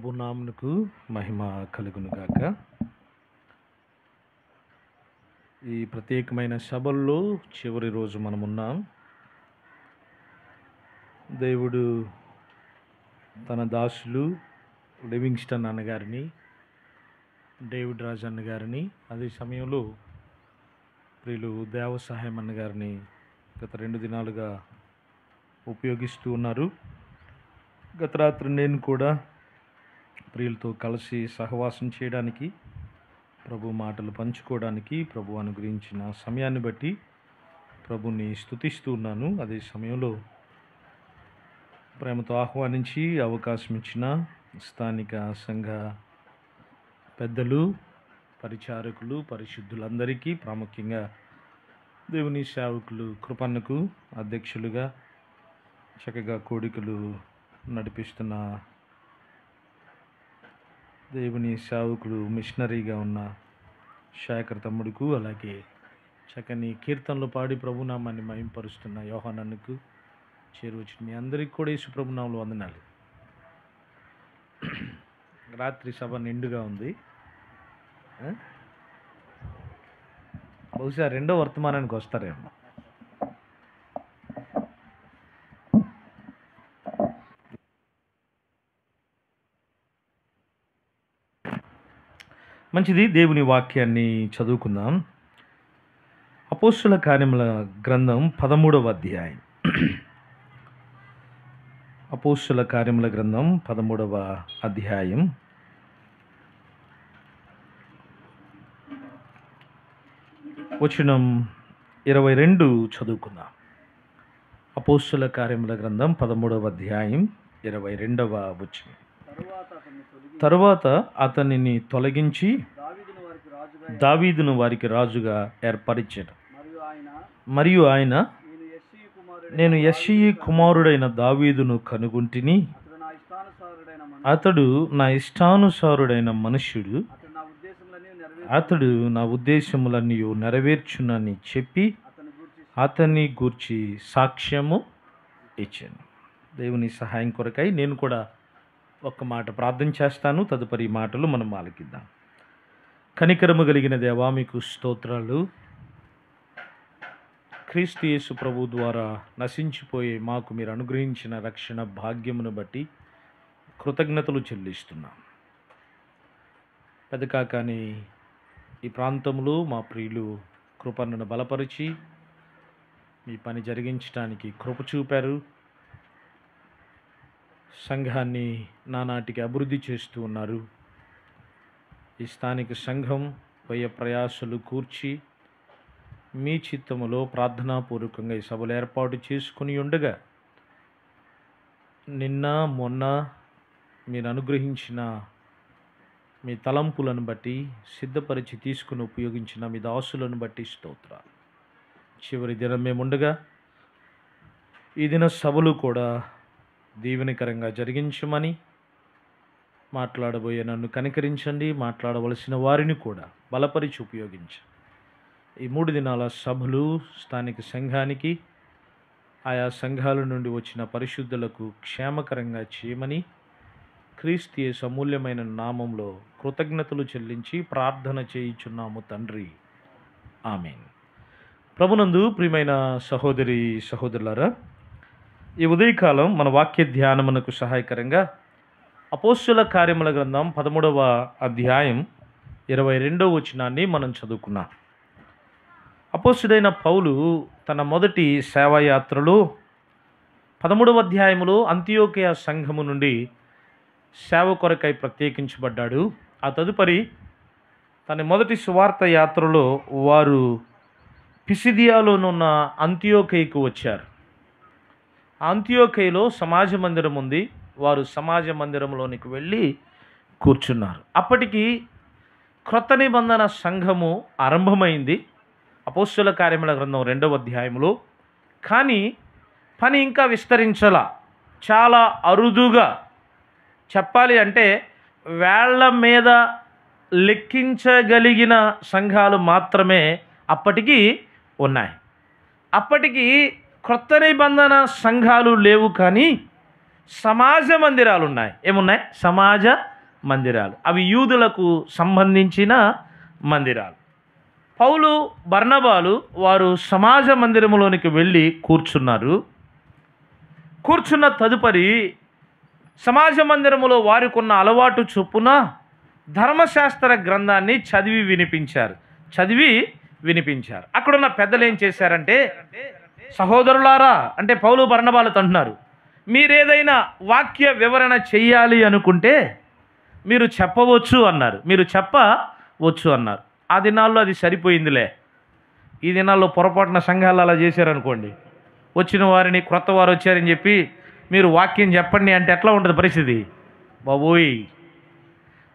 ప్రభు నామమునకు మహిమ కలుగును గాక. ఈ ప్రత్యేకమైన సభల్లో చివరి రోజు మనమున్నాం. దేవుడు తన దాసులు లివింగ్స్టన్ అన్నగారిని, డేవిడ్ రాజ్ అన్నగారిని, అదే సమయంలో ప్రియులు దేవ సహాయం అన్నగారిని గత 2 దినాలుగా ఉపయోగిస్తూ ఉన్నారు. గత రాత్రి నేను కూడా ప్రియులతో కలిసి సహవాసం చేయడానికి, ప్రభు మాటలు పంచుకోవడానికి ప్రభు అనుగ్రహించిన సమయాన్ని బట్టి ప్రభుని స్తుతిస్తూ ఉన్నాను. అదే సమయంలో ప్రేమతో ఆహ్వానించి అవకాశం ఇచ్చిన స్థానిక సంఘ పెద్దలు, పరిచారకులు, పరిశుద్ధులందరికీ, ప్రాముఖ్యంగా దేవుని సేవకులు కృపన్నకు అధ్యక్షులుగా చక్కగా కోడికలు నడిపిస్తున్న దేవుని సేవకుడు, మిషనరీగా ఉన్న శేఖర్ తమ్ముడుకు, అలాగే చక్కని కీర్తనలు పాడి ప్రభునామాన్ని మహింపరుస్తున్న యోహానన్నకు, చేరువచ్చిన మీ అందరికీ కూడా యేసు ప్రభునామములో వందనాలు. రాత్రి సభ నిండుగా ఉంది. బహుశా 2వ వర్తమానానికి వస్తారేమో. మంచిది, దేవుని వాక్యాన్ని చదువుకుందాం. అపోస్తుల కార్యముల గ్రంథం 13వ అధ్యాయం. అపోస్తుల కార్యముల గ్రంథం 13వ అధ్యాయం వచనం 22 చదువుకుందాం. అపోస్తుల కార్యముల గ్రంథం 13వ అధ్యాయం 22వ వచనం. తరువాత అతనిని తొలగించి దావీదును వారికి రాజుగా ఏర్పరిచాడు. మరియు ఆయన, నేను యెష్షయి కుమారుడైన దావీదును కనుగొంటిని, అతడు నా ఇష్టానుసారుడైన మనుష్యుడు, అతడు నా ఉద్దేశములన్నీ నెరవేర్చునని చెప్పి అతన్ని గూర్చి సాక్ష్యము ఇచ్చాను. దేవుని సహాయం కొరకై నేను కూడా ఒక్క మాట ప్రార్థన చేస్తాను. తదుపరి మాటలు మనం ఆలకిద్దాం. కనికరము కలిగిన దేవా, మీకు స్తోత్రాలు. క్రీస్తు యేసు ప్రభు ద్వారా నశించిపోయే మాకు మీరు అనుగ్రహించిన రక్షణ భాగ్యమును బట్టి కృతజ్ఞతలు చెల్లిస్తున్నాం. పెదకాకాని ఈ ప్రాంతంలో మా ప్రియులు కృపను బలపరిచి మీ పని జరిగించడానికి కృప చూపారు. సంఘాన్ని నానాటికి అభివృద్ధి చేస్తూ ఉన్నారు. ఈ స్థానిక సంఘం వ్యయ ప్రయాసలు కూర్చి మీ చిత్తములో ప్రార్థనాపూర్వకంగా ఈ సభలు ఏర్పాటు చేసుకుని ఉండగా, నిన్న మొన్న మీరు అనుగ్రహించిన మీ తలంపులను బట్టి, సిద్ధపరిచి తీసుకుని ఉపయోగించిన మీ దాసులను బట్టి స్తోత్రాలు. చివరి దినం మేముండగా ఈ దిన సభలు కూడా దీవెనకరంగా జరిగించమని, మాట్లాడబోయే నన్ను కనికరించండి, మాట్లాడవలసిన వారిని కూడా బలపరిచి ఉపయోగించండి. ఈ 3 దినాల సభలు స్థానిక సంఘానికి, ఆయా సంఘాల నుండి వచ్చిన పరిశుద్ధులకు క్షేమకరంగా చేయమని క్రీస్తు యేసు అమూల్యమైన నామంలో కృతజ్ఞతలు చెల్లించి ప్రార్థన చేయుచున్నాము తండ్రి, ఆమేన్. ప్రభునందు ప్రియమైన సహోదరి సహోదరులారా, ఈ ఉదయకాలం మన వాక్య ధ్యానమునకు సహాయకరంగా అపోస్తుల కార్యముల గ్రంథం 13వ అధ్యాయం 22వ వచనాన్ని మనం చదువుకున్నాం. అపోస్తుడైన పౌలు తన మొదటి సేవాయాత్రలో 13వ అధ్యాయంలో అంతియోకియ సంఘము నుండి సేవ కొరకై ప్రత్యేకించబడ్డాడు. ఆ తదుపరి తన మొదటి సువార్త యాత్రలో వారు పిసిదియాలోనున్న అంతియోకియకు వచ్చారు. అంతియోకియలో సమాజ మందిరం ఉంది. వారు సమాజ మందిరంలోనికి వెళ్ళి కూర్చున్నారు. అప్పటికి క్రొత్త నిబంధన సంఘము ఆరంభమైంది అపోస్తుల కార్యముల గ్రంథం 2వ అధ్యాయంలో. కానీ పని ఇంకా విస్తరించాల. చాలా అరుదుగా చెప్పాలి అంటే వేళ్ల మీద లెక్కించగలిగిన సంఘాలు మాత్రమే అప్పటికి ఉన్నాయి. అప్పటికి క్రొత్త నిబంధన సంఘాలు లేవు, కానీ సమాజ మందిరాలు ఉన్నాయి. ఏమున్నాయి? సమాజ మందిరాలు. అవి యూదులకు సంబంధించిన మందిరాలు. పౌలు బర్నబాలు వారు సమాజ మందిరములోనికి వెళ్ళి కూర్చున్నారు. కూర్చున్న తదుపరి సమాజ మందిరములో వారికి ఉన్న అలవాటు చొప్పున ధర్మశాస్త్ర గ్రంథాన్ని చదివి వినిపించారు. అక్కడున్న పెద్దలు ఏం చేశారంటే, సహోదరులారా అంటే పౌలు బర్నబాలతో అంటున్నారు, మీరేదైనా వాక్య వివరణ చెయ్యాలి అనుకుంటే మీరు చెప్పవచ్చు అన్నారు. ఆ దినాల్లో అది సరిపోయిందిలే. ఈ దినాల్లో పొరపాటున సంఘాలు అలా చేశారనుకోండి, వచ్చిన వారిని క్రొత్త వారు వచ్చారని చెప్పి మీరు వాక్యం చెప్పండి అంటే ఎట్లా ఉంటుంది పరిస్థితి? బాబోయ్,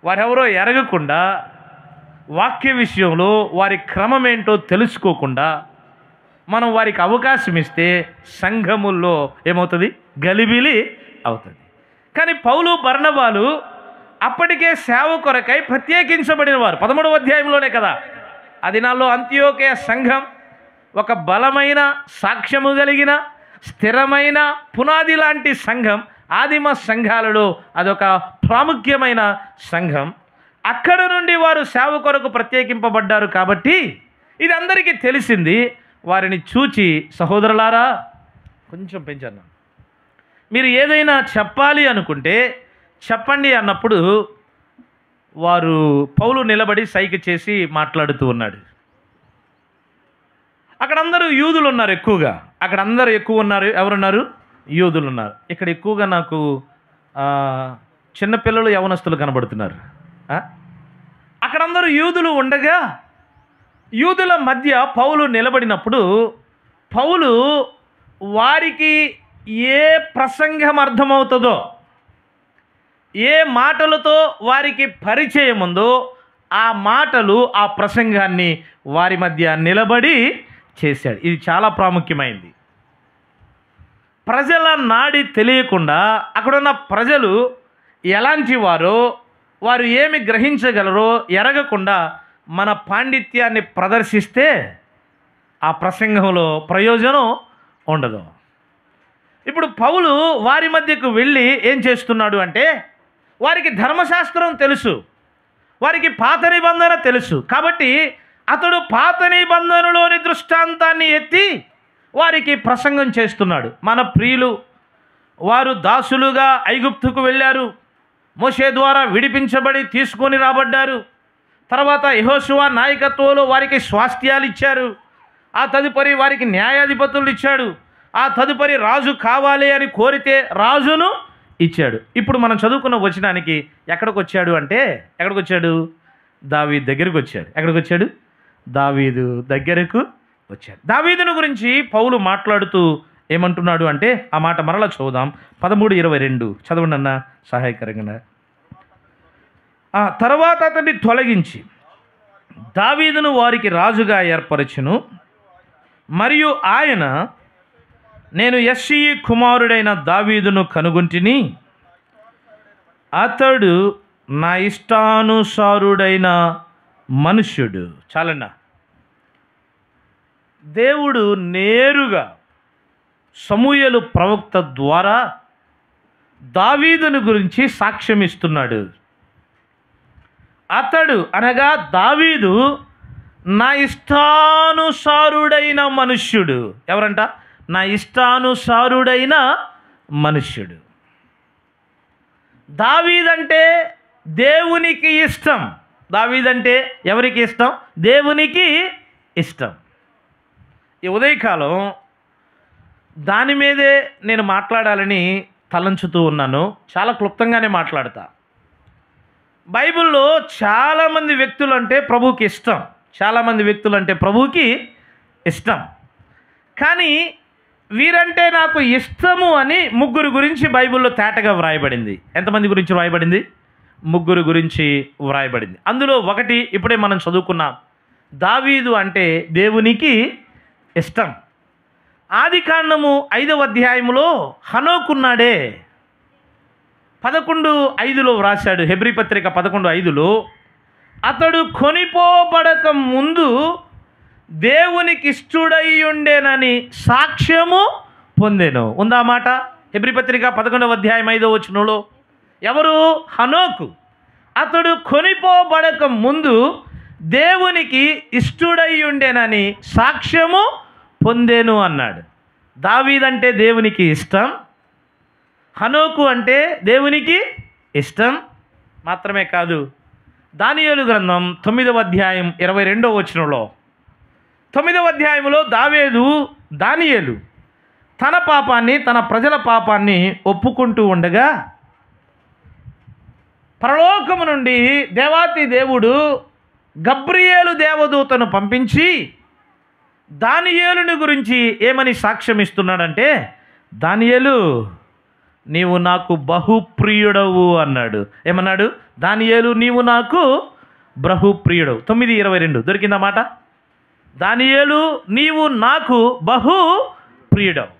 వారెవరో ఎరగకుండా వాక్య విషయంలో వారి క్రమం ఏంటో తెలుసుకోకుండా మనం వారికి అవకాశం ఇస్తే సంఘముల్లో ఏమవుతుంది? గలిబిలి అవుతుంది. కానీ పౌలు బర్నబాలు అప్పటికే సేవ కొరకై ప్రత్యేకించబడిన వారు. 13వ అధ్యాయంలోనే కదా ఆ దినాల్లో అంతియోకియ సంఘం ఒక బలమైన సాక్ష్యము కలిగిన స్థిరమైన పునాది లాంటి సంఘం. ఆదిమ సంఘాలలో అదొక ప్రాముఖ్యమైన సంఘం. అక్కడ నుండి వారు సేవ కొరకు ప్రత్యేకింపబడ్డారు కాబట్టి ఇది అందరికీ తెలిసింది. వారిని చూచి, సహోదరులారా కొంచెం పెంచన్నా, మీరు ఏదైనా చెప్పాలి అనుకుంటే చెప్పండి అన్నప్పుడు వారు పౌలు నిలబడి సైగ చేసి మాట్లాడుతూ ఉన్నాడు. అక్కడ అందరూ యూదులు ఉన్నారు ఎక్కువగా. ఎవరున్నారు? యూదులు ఉన్నారు. ఇక్కడ ఎక్కువగా నాకు చిన్నపిల్లలు యవనస్తులు కనబడుతున్నారు. అక్కడ అందరూ యూదులు ఉండగా యూదుల మధ్య పౌలు నిలబడినప్పుడు పౌలు వారికి ఏ ప్రసంగం అర్థమవుతుందో, ఏ మాటలతో వారికి పరిచయం ఉందో ఆ మాటలు ఆ ప్రసంగాన్ని వారి మధ్య నిలబడి చేశాడు. ఇది చాలా ప్రాముఖ్యమైంది. ప్రజల నాడి తెలియకుండా అక్కడున్న ప్రజలు ఎలాంటి వారో, వారు ఏమి గ్రహించగలరో ఎరగకుండా మన పాండిత్యాన్ని ప్రదర్శిస్తే ఆ ప్రసంగంలో ప్రయోజనం ఉండదు. ఇప్పుడు పౌలు వారి మధ్యకు వెళ్ళి ఏం చేస్తున్నాడు అంటే, వారికి ధర్మశాస్త్రం తెలుసు, వారికి పాత నిబంధన తెలుసు. కాబట్టి అతడు పాత నిబంధనలోని దృష్టాంతాన్ని ఎత్తి వారికి ప్రసంగం చేస్తున్నాడు. మన ప్రియులు వారు దాసులుగా ఐగుప్తుకు వెళ్ళారు, మోషే ద్వారా విడిపించబడి తీసుకొని రాబడ్డారు. తర్వాత యెహోషువ నాయకత్వంలో వారికి స్వాస్థ్యాలు ఇచ్చారు. ఆ తదుపరి వారికి న్యాయాధిపతులు ఇచ్చాడు. ఆ తదుపరి రాజు కావాలి అని కోరితే రాజును ఇచ్చాడు. ఇప్పుడు మనం చదువుకున్న వచనానికి ఎక్కడికి వచ్చాడు? దావీదు దగ్గరకు వచ్చాడు. దావీదు దగ్గరకు వచ్చాడు. దావీదును గురించి పౌలు మాట్లాడుతూ ఏమంటున్నాడు అంటే, ఆ మాట మరలా చూద్దాం. 13:22 చదవండి అన్న సహాయకరంగా. తర్వాత అతన్ని తొలగించి దావీదును వారికి రాజుగా ఏర్పరచును, మరియు ఆయన, నేను యెష్షయి కుమారుడైన దావీదును కనుగొంటిని, అతడు నా ఇష్టానుసారుడైన మనుష్యుడు. చాలన్నా, దేవుడు నేరుగా సమూయేలు ప్రవక్త ద్వారా దావీదును గురించి సాక్ష్యం ఇస్తున్నాడు. అతడు అనగా దావీదు నా ఇష్టానుసారుడైన మనుష్యుడు. ఎవరంట? నా ఇష్టానుసారుడైన మనుష్యుడు. దావీదంటే దేవునికి ఇష్టం. దావీదంటే ఎవరికి ఇష్టం? దేవునికి ఇష్టం. ఈ ఉదయకాలం దాని మీదే నేను మాట్లాడాలని తలంచుతూ ఉన్నాను. చాలా క్లుప్తంగానే మాట్లాడతా. బైబిల్లో చాలామంది వ్యక్తులు అంటే ప్రభువుకి ఇష్టం. కానీ వీరంటే నాకు ఇష్టము అని ముగ్గురు గురించి బైబిల్లో తేటగా వ్రాయబడింది. ఎంతమంది గురించి వ్రాయబడింది? ముగ్గురు గురించి వ్రాయబడింది. అందులో ఒకటి ఇప్పుడే మనం చదువుకున్నాం. దావీదు అంటే దేవునికి ఇష్టం. ఆదికాండము 5వ అధ్యాయములో హనోకున్నాడే, 11:5లో వ్రాశాడు. హెబ్రీ పత్రిక 11:5లో అతడు కొనిపోబడక ముందు దేవునికి ఇష్టుడై ఉండేనని సాక్ష్యము పొందెను. ఉందా మాట? హెబ్రీ పత్రిక 11వ అధ్యాయం 5వ వచనంలో ఎవరు? హనోకు. అతడు కొనిపోబడక ముందు దేవునికి ఇష్టుడై ఉండేనని సాక్ష్యము పొందేను అన్నాడు. దావీదంటే దేవునికి ఇష్టం, హనోకు అంటే దేవునికి ఇష్టం మాత్రమే కాదు. దానియేలు గ్రంథం 9వ అధ్యాయం 22వ వచనంలో, 9వ అధ్యాయంలో దానియేలు తన పాపాన్ని, తన ప్రజల పాపాన్ని ఒప్పుకుంటూ ఉండగా పరలోకము నుండి దేవాతి దేవుడు గబ్రియేలు దేవదూతను పంపించి దానియేలుని గురించి ఏమని సాక్ష్యం ఇస్తున్నాడంటే, దానియేలు నీవు నాకు బహుప్రియుడవు అన్నాడు. ఏమన్నాడు? దానియేలు నీవు నాకు బహుప్రియుడవు. 9:22 దొరికిందా మాట? దానియేలు నీవు నాకు బహుప్రియుడవు.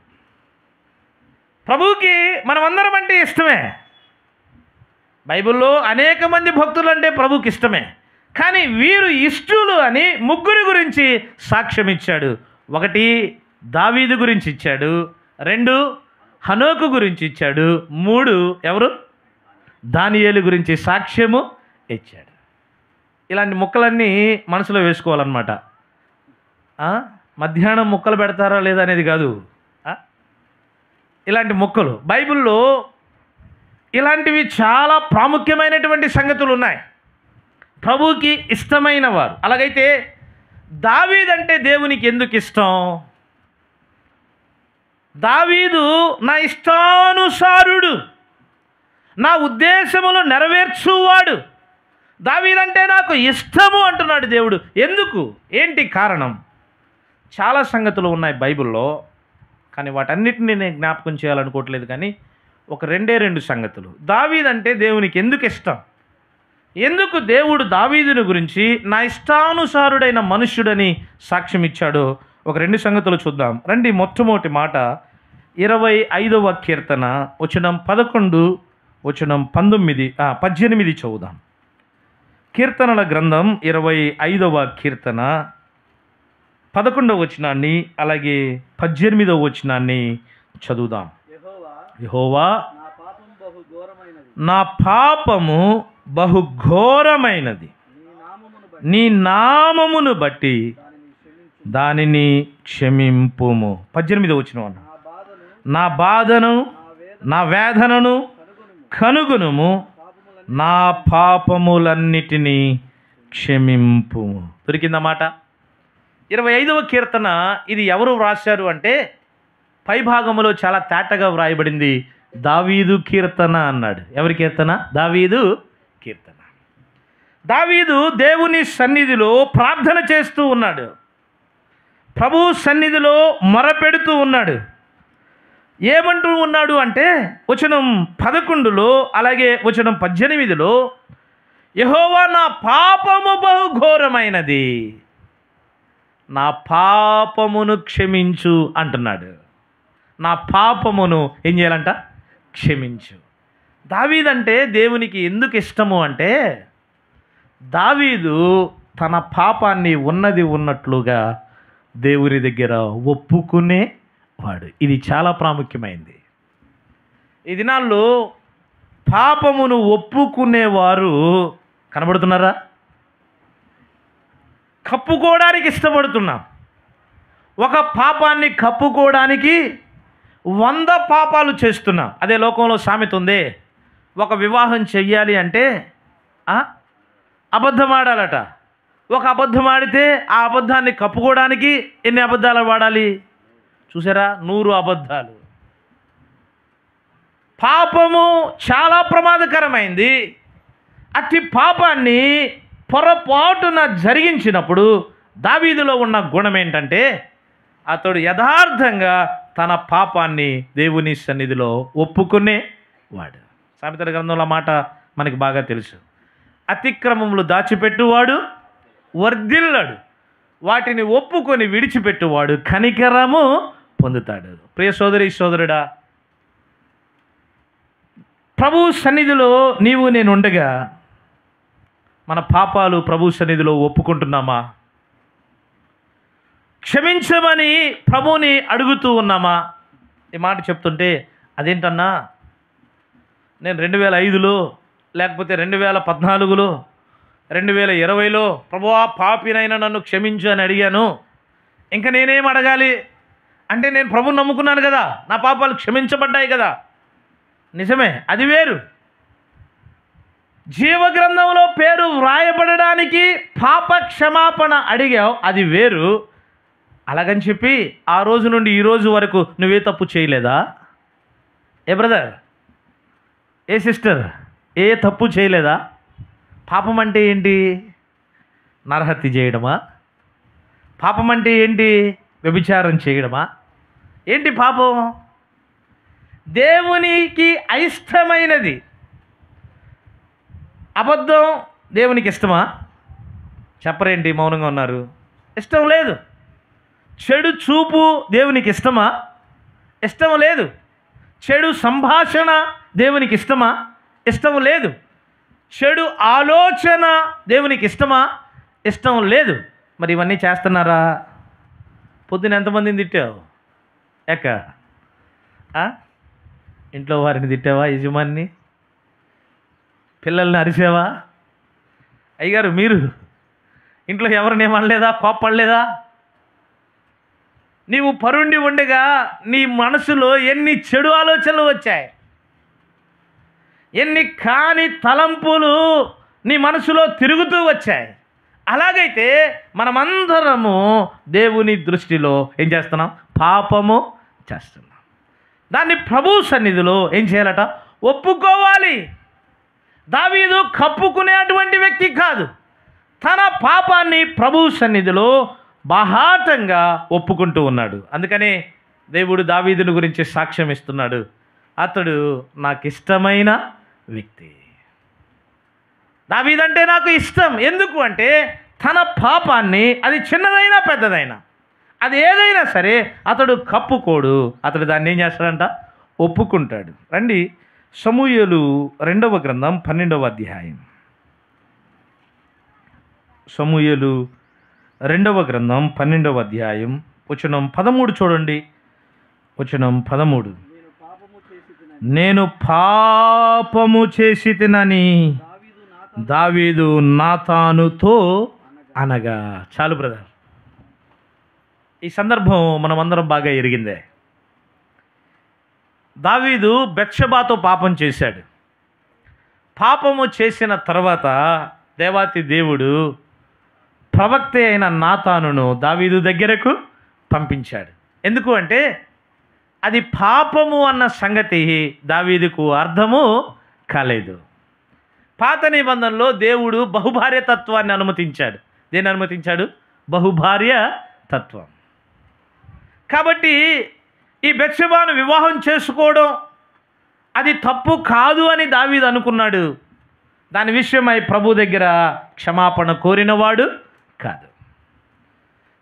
ప్రభువుకి మనమందరం అంటే ఇష్టమే. బైబిల్లో అనేక మంది భక్తులు అంటే ప్రభువుకి ఇష్టమే. కానీ వీరు ఇష్టులు అని ముగ్గురి గురించి సాక్ష్యం ఇచ్చాడు. 1 దావీదు గురించి ఇచ్చాడు, 2 హనోకు గురించి ఇచ్చాడు, 3 ఎవరు? దానియేలు గురించి సాక్ష్యము ఇచ్చాడు. ఇలాంటి ముక్కలన్నీ మనసులో వేసుకోవాలన్నమాట. మధ్యాహ్నం ముక్కలు పెడతారా లేదా అనేది కాదు. ఇలాంటి ముక్కలు బైబిల్లో ఇలాంటివి చాలా ప్రాముఖ్యమైనటువంటి సంగతులు ఉన్నాయి. ప్రభువుకి ఇష్టమైన వారు. అలాగైతే దావీదంటే దేవునికి ఎందుకు ఇష్టం? దావీదు నా ఇష్టానుసారుడు, నా ఉద్దేశములు నెరవేర్చువాడు, దావీదంటే నాకు ఇష్టము అంటున్నాడు దేవుడు. ఎందుకు? ఏంటి కారణం? చాలా సంగతులు ఉన్నాయి బైబిల్లో, కానీ వాటన్నిటిని నేను జ్ఞాపకం చేయాలనుకోవట్లేదు. కానీ ఒక 2 సంగతులు. దావీదంటే దేవునికి ఎందుకు ఇష్టం, ఎందుకు దేవుడు దావీదుని గురించి నా ఇష్టానుసారుడైన మనుష్యుడని సాక్ష్యం ఇచ్చాడో ఒక 2 సంగతులు చూద్దాం రండి. మొట్టమొదటి మాట 25వ కీర్తన వచనం 11, వచనం 18 చదువుదాం. కీర్తనల గ్రంథం 25వ కీర్తన 11వ వచనాన్ని అలాగే 18వ వచనాన్ని చదువుదాం. యెహోవా నా పాపము బహుఘోరమైనది, నీ నామమును బట్టి దానిని క్షమింపుము. 18వ వచనం అన్న, నా బాధను నా వేదనను కనుగొనుము, నా పాపములన్నిటినీ క్షమింపుము. దొరికిందన్నమాట. 25వ కీర్తన ఇది ఎవరు వ్రాశారు అంటే పై భాగంలో చాలా తేటగా వ్రాయబడింది, దావీదు కీర్తన అన్నాడు. ఎవరి కీర్తన? దావీదు కీర్తన. దావీదు దేవుని సన్నిధిలో ప్రార్థన చేస్తూ ఉన్నాడు, ప్రభు సన్నిధిలో మొరపెడుతూ ఉన్నాడు. ఏమంటూ ఉన్నాడు అంటే వచనం 11లో అలాగే వచనం 18లో, యెహోవా నా పాపము బహుఘోరమైనది, నా పాపమును క్షమించు అంటున్నాడు. నా పాపమును ఏం చేయాలంట? క్షమించు. దావీదంటే దేవునికి ఎందుకు ఇష్టము అంటే దావీదు తన పాపాన్ని ఉన్నది ఉన్నట్లుగా దేవుని దగ్గర ఒప్పుకునేవాడు. ఇది చాలా ప్రాముఖ్యమైనది. ఈ దినాల్లో పాపమును ఒప్పుకునేవారు కనబడుతున్నారా? కప్పుకోవడానికి ఇష్టపడుతున్నాం. ఒక పాపాన్ని కప్పుకోవడానికి 100 పాపాలు చేస్తున్నాం. అదే లోకంలో సామెత ఉంది, ఒక వివాహం చెయ్యాలి అంటే అబద్ధం ఆడాలట. ఒక అబద్ధం ఆడితే ఆ అబద్ధాన్ని కప్పుకోవడానికి ఎన్ని అబద్ధాలు వాడాలి చూసారా? 100 అబద్ధాలు. పాపము చాలా ప్రమాదకరమైంది. అట్టి పాపాన్ని పొరపాటున జరిగించినప్పుడు దావీదులో ఉన్న గుణం ఏంటంటే అతడు యథార్థంగా తన పాపాన్ని దేవుని సన్నిధిలో ఒప్పుకునేవాడు. సామెతల గ్రంథంలో మాట మనకి బాగా తెలుసు. అతిక్రమములు దాచిపెట్టువాడు వర్ధిల్లడు, వాటిని ఒప్పుకొని విడిచిపెట్టువాడు కనికరము పొందుతాడు. ప్రియ సోదరి సోదరుడా, ప్రభు సన్నిధిలో నీవు నేను ఉండగా మన పాపాలు ప్రభు సన్నిధిలో ఒప్పుకుంటున్నామా? క్షమించమని ప్రభువుని అడుగుతూ ఉన్నామా? ఈ మాట చెప్తుంటే అదేంటన్నా, నేను 2005లో లేకపోతే 2014లో 2020లో ప్రభువా పాపినైనా నన్ను క్షమించు అని అడిగాను, ఇంకా నేనేం అడగాలి? అంటే నేను ప్రభువుని నమ్ముకున్నాను కదా, నా పాపాలు క్షమించబడ్డాయి కదా. నిజమే, అది వేరు. జీవగ్రంథంలో పేరు వ్రాయబడడానికి పాప క్షమాపణ అడిగావు, అది వేరు. అలాగని చెప్పి ఆ రోజు నుండి ఈ రోజు వరకు నువ్వే తప్పు చేయలేదా? ఏ బ్రదర్, ఏ సిస్టర్, ఏ తప్పు చేయలేదా? పాపం అంటే ఏంటి? నరహత్య చేయడమా? పాపం అంటే ఏంటి? వ్యభిచారం చేయడమా? ఏంటి పాపం? దేవునికి అయిష్టమైనది. అబద్ధం దేవునికి ఇష్టమా? చెప్పరేంటి, మౌనంగా ఉన్నారు? ఇష్టం లేదు. చెడు చూపు దేవునికి ఇష్టమా? ఇష్టం లేదు. చెడు సంభాషణ దేవునికి ఇష్టమా? ఇష్టం లేదు. చెడు ఆలోచన దేవునికి ఇష్టమా? ఇష్టం లేదు. మరి ఇవన్నీ చేస్తున్నారా? పొద్దున ఎంతమందిని తిట్టావు? ఇంట్లో వారిని తిట్టావా? యజమాని, పిల్లల్ని అరిసావా? అయ్యగారు మీరు ఇంట్లో ఎవరిని ఏమనలేదా? కోప్పడలేదా? నీవు పరుండి ఉండగా నీ మనసులో ఎన్ని చెడు ఆలోచనలు వచ్చాయి, ఎన్ని కాని తలంపులు నీ మనసులో తిరుగుతూ వచ్చాయి. అలాగైతే మనమందరము దేవుని దృష్టిలో ఏం చేస్తున్నాం? పాపము చేస్తున్నాం. దాన్ని ప్రభు సన్నిధిలో ఏం చేయాలట? ఒప్పుకోవాలి. దావీదు కప్పుకునేటువంటి వ్యక్తి కాదు. తన పాపాన్ని ప్రభు సన్నిధిలో బాహాటంగా ఒప్పుకుంటూ ఉన్నాడు. అందుకనే దేవుడు దావీదుని గురించి సాక్ష్యం ఇస్తున్నాడు, అతడు నాకు ఇష్టమైన వ్యక్తి. దావీదంటే నాకు ఇష్టం. ఎందుకు అంటే తన పాపాన్ని, అది చిన్నదైనా పెద్దదైనా, అది ఏదైనా సరే అతడు కప్పుకోడు. అతడు దాన్ని ఏం చేస్తాడంట? ఒప్పుకుంటాడు. రండి, సమూయేలు 2వ గ్రంథం 12వ అధ్యాయం. సమూయేలు 2వ గ్రంథం 12వ అధ్యాయం వచనం 13 చూడండి. వచనం 13, నేను పాపము చేసి తినని దావీదు నాతానుతో అనగా. చాలు బ్రదర్, ఈ సందర్భం మనమందరం బాగా ఎరిగిందే. దావీదు బెత్షెబాతో పాపం చేశాడు. పాపము చేసిన తర్వాత దేవాతి దేవుడు ప్రవక్త అయిన నాతానును దావీదు దగ్గరకు పంపించాడు. ఎందుకు అంటే అది పాపము అన్న సంగతి దావీదుకు అర్థము కాలేదు. పాత నిబంధనలో దేవుడు బహుభార్య తత్వాన్ని అనుమతించాడు. దేన్ని అనుమతించాడు? బహుభార్య తత్వం. కాబట్టి ఈ బెత్షెబాను వివాహం చేసుకోవడం అది తప్పు కాదు అని దావీదు అనుకున్నాడు. దాని విషయమై ప్రభు దగ్గర క్షమాపణ కోరినవాడు కాదు.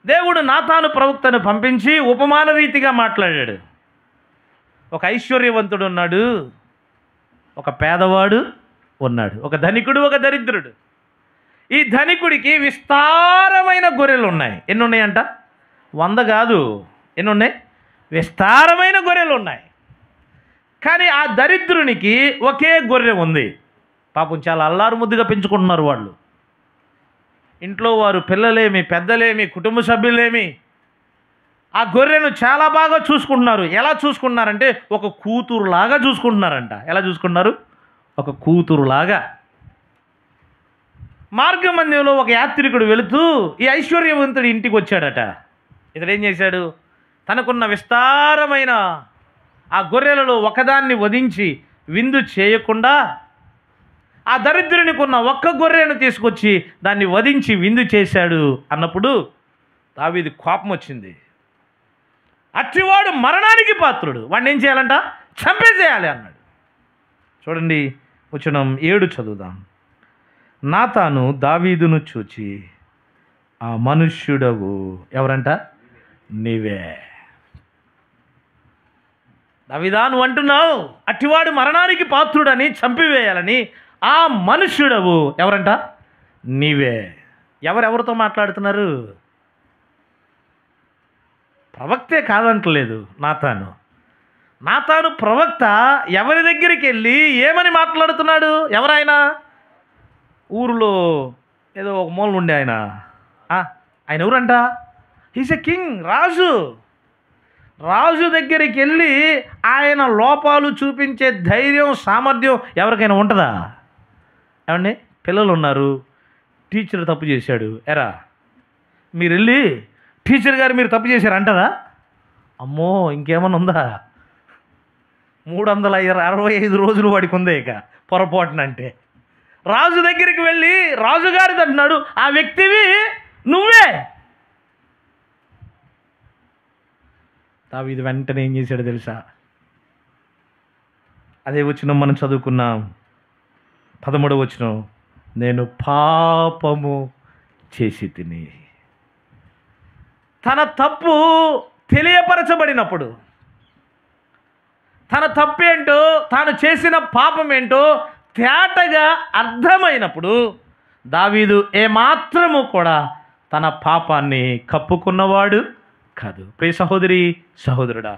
దేవుడు నాతాను ప్రవక్తను పంపించి ఉపమాన రీతిగా మాట్లాడాడు. ఒక ఐశ్వర్యవంతుడు ఉన్నాడు, ఒక పేదవాడు ఉన్నాడు, ఒక ధనికుడు, ఒక దరిద్రుడు. ఈ ధనికుడికి విస్తారమైన గొర్రెలు ఉన్నాయి. ఎన్ని ఉన్నాయంట? 100 కాదు. ఎన్ని ఉన్నాయి? విస్తారమైన గొర్రెలు ఉన్నాయి. కానీ ఆ దరిద్రునికి ఒకే గొర్రె ఉంది. పాపం చాలా అల్లారు ముద్దుగా పెంచుకుంటున్నారు వాళ్ళు. ఇంట్లో వారు పిల్లలేమి, పెద్దలేమి, కుటుంబ సభ్యులేమి ఆ గొర్రెను చాలా బాగా చూసుకుంటున్నారు. ఎలా చూసుకుంటున్నారంటే ఒక కూతురులాగా చూసుకుంటున్నారంట. ఎలా చూసుకుంటున్నారు? ఒక కూతురులాగా. మార్గ మధ్యంలో ఒక యాత్రికుడు వెళుతూ ఈ ఐశ్వర్యవంతుడి ఇంటికి వచ్చాడట. ఇతడు ఏం చేశాడు? తనకున్న విస్తారమైన ఆ గొర్రెలలో ఒకదాన్ని వధించి విందు చేయకుండా ఆ దరిద్రునికి ఉన్న ఒక్క గొర్రెను తీసుకొచ్చి దాన్ని వధించి విందు చేశాడు అన్నప్పుడు దావీదు కోపం వచ్చింది. అట్టివాడు మరణానికి పాత్రుడు, వాడిని ఏం చేయాలంట? చంపేసేయాలి అన్నాడు. చూడండి, వచనం 7 చదువుదాం. నాతాను దావీదును చూచి, ఆ మనుష్యుడవు ఎవరంట? నీవే. దావీదా, నువ్వు అంటున్నావు అట్టివాడు మరణానికి పాత్రుడని, చంపివేయాలని. ఆ మనుష్యుడవు ఎవరంట? నీవే. ఎవరెవరితో మాట్లాడుతున్నారు? ప్రవక్తే కాదంటలేదు నాతాను. నాతాను ప్రవక్త ఎవరి దగ్గరికి వెళ్ళి ఏమని మాట్లాడుతున్నాడు? ఎవరైనా ఊరిలో ఏదో ఒక మూల ఉండే ఆయన ఎవరంట? హీస్ ఎ కింగ్, రాజు. రాజు దగ్గరికి వెళ్ళి ఆయన లోపాలు చూపించే ధైర్యం, సామర్థ్యం ఎవరికైనా ఉంటుందా? ఏమండి, పిల్లలు ఉన్నారు, టీచర్ తప్పు చేశాడు, ఎరా మీరు వెళ్ళి టీచర్ గారు మీరు తప్పు చేశారు అంటారా? అమ్మో, ఇంకేమన్నా ఉందా? 365 రోజులు వాడికి ఉందే ఇక పొరపాటునంటే. రాజు దగ్గరికి వెళ్ళి రాజుగారిది అంటున్నాడు, ఆ వ్యక్తివి నువ్వే. దావీదు వెంటనే ఏం చేశాడు తెలుసా? అదే వచనం మనం చదువుకున్నాం, 13వ వచనం, నేను పాపము చేసి తిని. తన తప్పు తెలియపరచబడినప్పుడు, తన తప్పేంటో, తాను చేసిన పాపం ఏంటో తేటగా అర్థమైనప్పుడు దావీదు ఏమాత్రము కూడా తన పాపాన్ని కప్పుకున్నవాడు కాదు. ప్రియ సహోదరి, సహోదరుడా,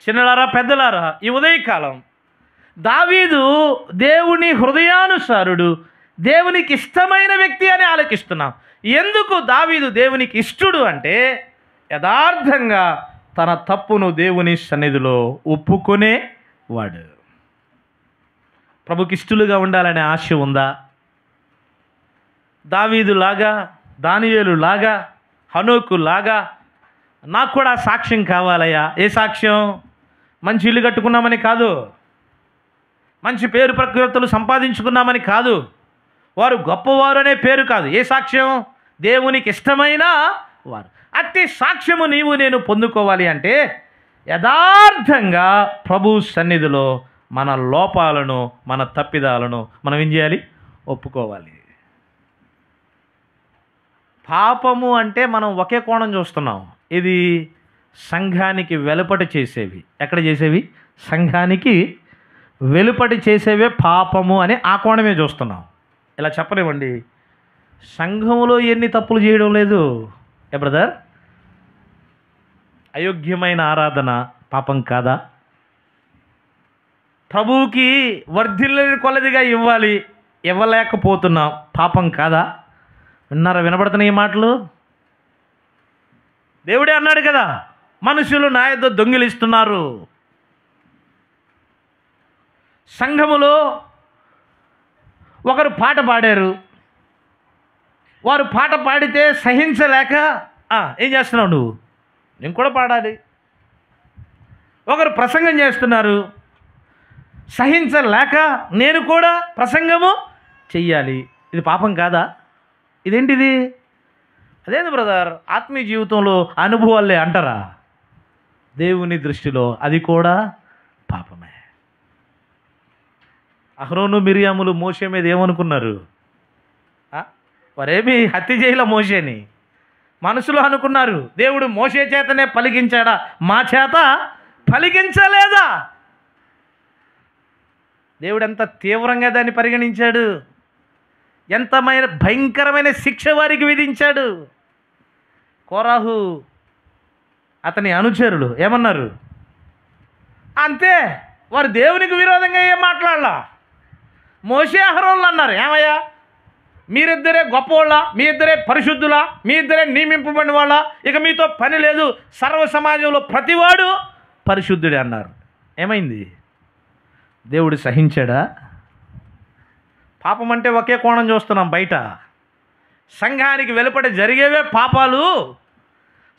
చిన్నలారా, పెద్దలారా, ఈ ఉదయకాలం దావీదు దేవుని హృదయానుసారుడు, దేవునికి ఇష్టమైన వ్యక్తి అని ఆలోచిస్తున్నాం. ఎందుకు దావీదు దేవునికి ఇష్టడు అంటే యథార్థంగా తన తప్పును దేవుని సన్నిధిలో ఒప్పుకునేవాడు. ప్రభుకి ఇష్టలుగా ఉండాలనే ఆశ ఉందా? దావీదులాగా, దానియేలులాగా, హనోకులాగా నాకు కూడా సాక్ష్యం కావాలయ్యా. ఏ సాక్ష్యం? మంచి ఇల్లు కట్టుకున్నామని కాదు, మంచి పేరు ప్రకృతులు సంపాదించుకున్నామని కాదు, వారు గొప్పవారు అనే పేరు కాదు. ఏ సాక్ష్యం? దేవునికి ఇష్టమైన వారు. అట్టి సాక్ష్యము నీవు నేను పొందుకోవాలి అంటే యథార్థంగా ప్రభు సన్నిధిలో మన లోపాలను, మన తప్పిదాలను మనం ఏం చేయాలి? ఒప్పుకోవాలి. పాపము అంటే మనం ఒకే కోణం చూస్తున్నాం. ఇది సంఘానికి వెలుపటి చేసేవి. ఎక్కడ చేసేవి? సంఘానికి వెలుపటి చేసేవే పాపము అని ఆ కోణమే చూస్తున్నాం. ఇలా చెప్పలేమండి, సంఘములో ఎన్ని తప్పులు చేయడం లేదు ఏ బ్రదర్? అయోగ్యమైన ఆరాధన పాపం కాదా? ప్రభువుకి వర్ధిల్లని కొలదిగా ఇవ్వాలి, ఇవ్వలేకపోతున్నాం, పాపం కాదా? విన్నారా? వినబడుతున్నాయి ఈ మాటలు? దేవుడే అన్నాడు కదా, మనుషులు నా యొద్ద దొంగిలిస్తున్నారు. సంఘములో ఒకరు పాట పాడారు, వారు పాట పాడితే సహించలేక ఏం చేస్తున్నావు నువ్వు? నేను కూడా పాడాలి. ఒకరు ప్రసంగం చేస్తున్నారు, సహించలేక నేను కూడా ప్రసంగము చెయ్యాలి. ఇది పాపం కాదా? ఇదేంటిది? అదేంటి బ్రదర్, ఆత్మీయ జీవితంలో అనుభవాలే అంటారా? దేవుని దృష్టిలో అది కూడా పాపమే. అహరోను, మిరియాములు మోషే మీద ఏమనుకున్నారు? వారేమి హత్య చేయల మోషేని. మనసులో అనుకున్నారు, దేవుడు మోషే చేతనే పలికించాడా, మా చేత పలికించలేదా? దేవుడు ఎంత తీవ్రంగా దాన్ని పరిగణించాడు, ఎంతమైన భయంకరమైన శిక్ష వారికి విధించాడు. కోరాహు అతని అనుచరులు ఏమన్నారు? అంతే, వారు దేవునికి విరోధంగా ఏం మాట్లాడాల. మోషే అహరోన్లు అన్నారు, ఏమయ్యా మీరిద్దరే గొప్పవాళ్ళ, మీ ఇద్దరే పరిశుద్ధుల, మీ ఇద్దరే నియమింపబడిన వాళ్ళ, ఇక మీతో పని లేదు, సర్వ సమాజంలో ప్రతివాడు పరిశుద్ధుడే అన్నారు. ఏమైంది? దేవుడు సహించాడా? పాపం అంటే ఒకే కోణం చూస్తున్నాం బయట. సంఘానికి వెలుపట జరిగేవే పాపాలు,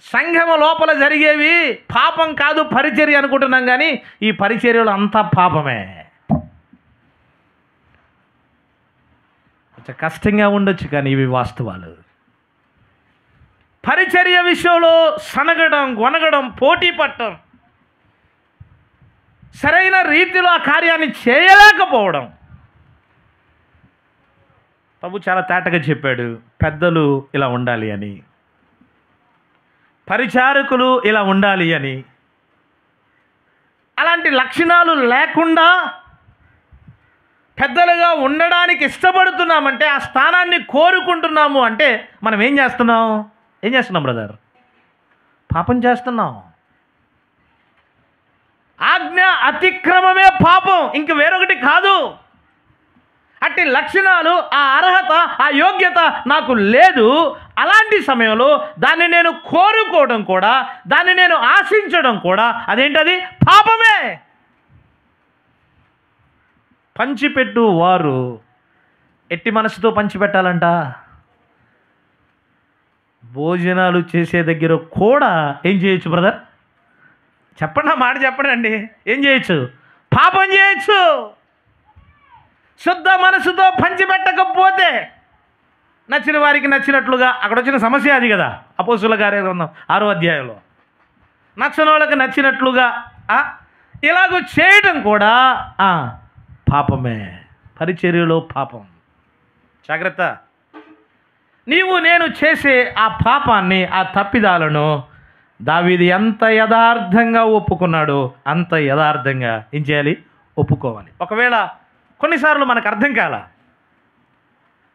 సంఘము లోపల జరిగేవి పాపం కాదు, పరిచర్య అనుకుంటున్నాం. కానీ ఈ పరిచర్యలు అంతా పాపమే. కొంచెం కష్టంగా ఉండొచ్చు, కానీ ఇవి వాస్తవాలు. పరిచర్య విషయంలో సనగడం, గొనగడం, పోటీ పట్టడం, సరైన రీతిలో ఆ కార్యాన్ని చేయలేకపోవడం. ప్రభు చాలా తేటగా చెప్పాడు, పెద్దలు ఇలా ఉండాలి అని, పరిచారకులు ఇలా ఉండాలి అని. అలాంటి లక్షణాలు లేకుండా పెద్దలుగా ఉండడానికి ఇష్టపడుతున్నామంటే, ఆ స్థానాన్ని కోరుకుంటున్నాము అంటే మనం ఏం చేస్తున్నాం బ్రదర్? పాపం చేస్తున్నాం. అతిక్రమమే పాపం, ఇంక వేరొకటి కాదు. అట్టి లక్షణాలు, ఆ అర్హత, ఆ యోగ్యత నాకు లేదు. అలాంటి సమయంలో దాన్ని నేను కోరుకోవడం కూడా, దాన్ని నేను ఆశించడం కూడా అదేంటది? పాపమే. పంచిపెట్టు వారు ఎట్టి మనసుతో పంచిపెట్టాలంట? భోజనాలు చేసే దగ్గర కూడా ఏం చేయొచ్చు బ్రదర్? చెప్పండి, ఆ మాట చెప్పండి. ఏం చేయొచ్చు? పాపం చేయొచ్చు. శుద్ధ మనసుతో పంచిపెట్టకపోతే నచ్చిన వారికి నచ్చినట్లుగా, అక్కడ వచ్చిన సమస్య అది కదా, అపోస్తుల కార్యగ్రంథం 6వ అధ్యాయంలో, నచ్చని వాళ్ళకి నచ్చినట్లుగా ఇలాగ చేయడం కూడా పాపమే. పరిచర్యలో పాపం. జాగ్రత్త. నీవు నేను చేసే ఆ పాపాన్ని, ఆ తప్పిదాలను దావీదు ఎంత యథార్థంగా ఒప్పుకున్నాడో అంత యథార్థంగా ఏం చేయాలి? ఒప్పుకోవాలి. ఒకవేళ కొన్నిసార్లు మనకు అర్థం కాల,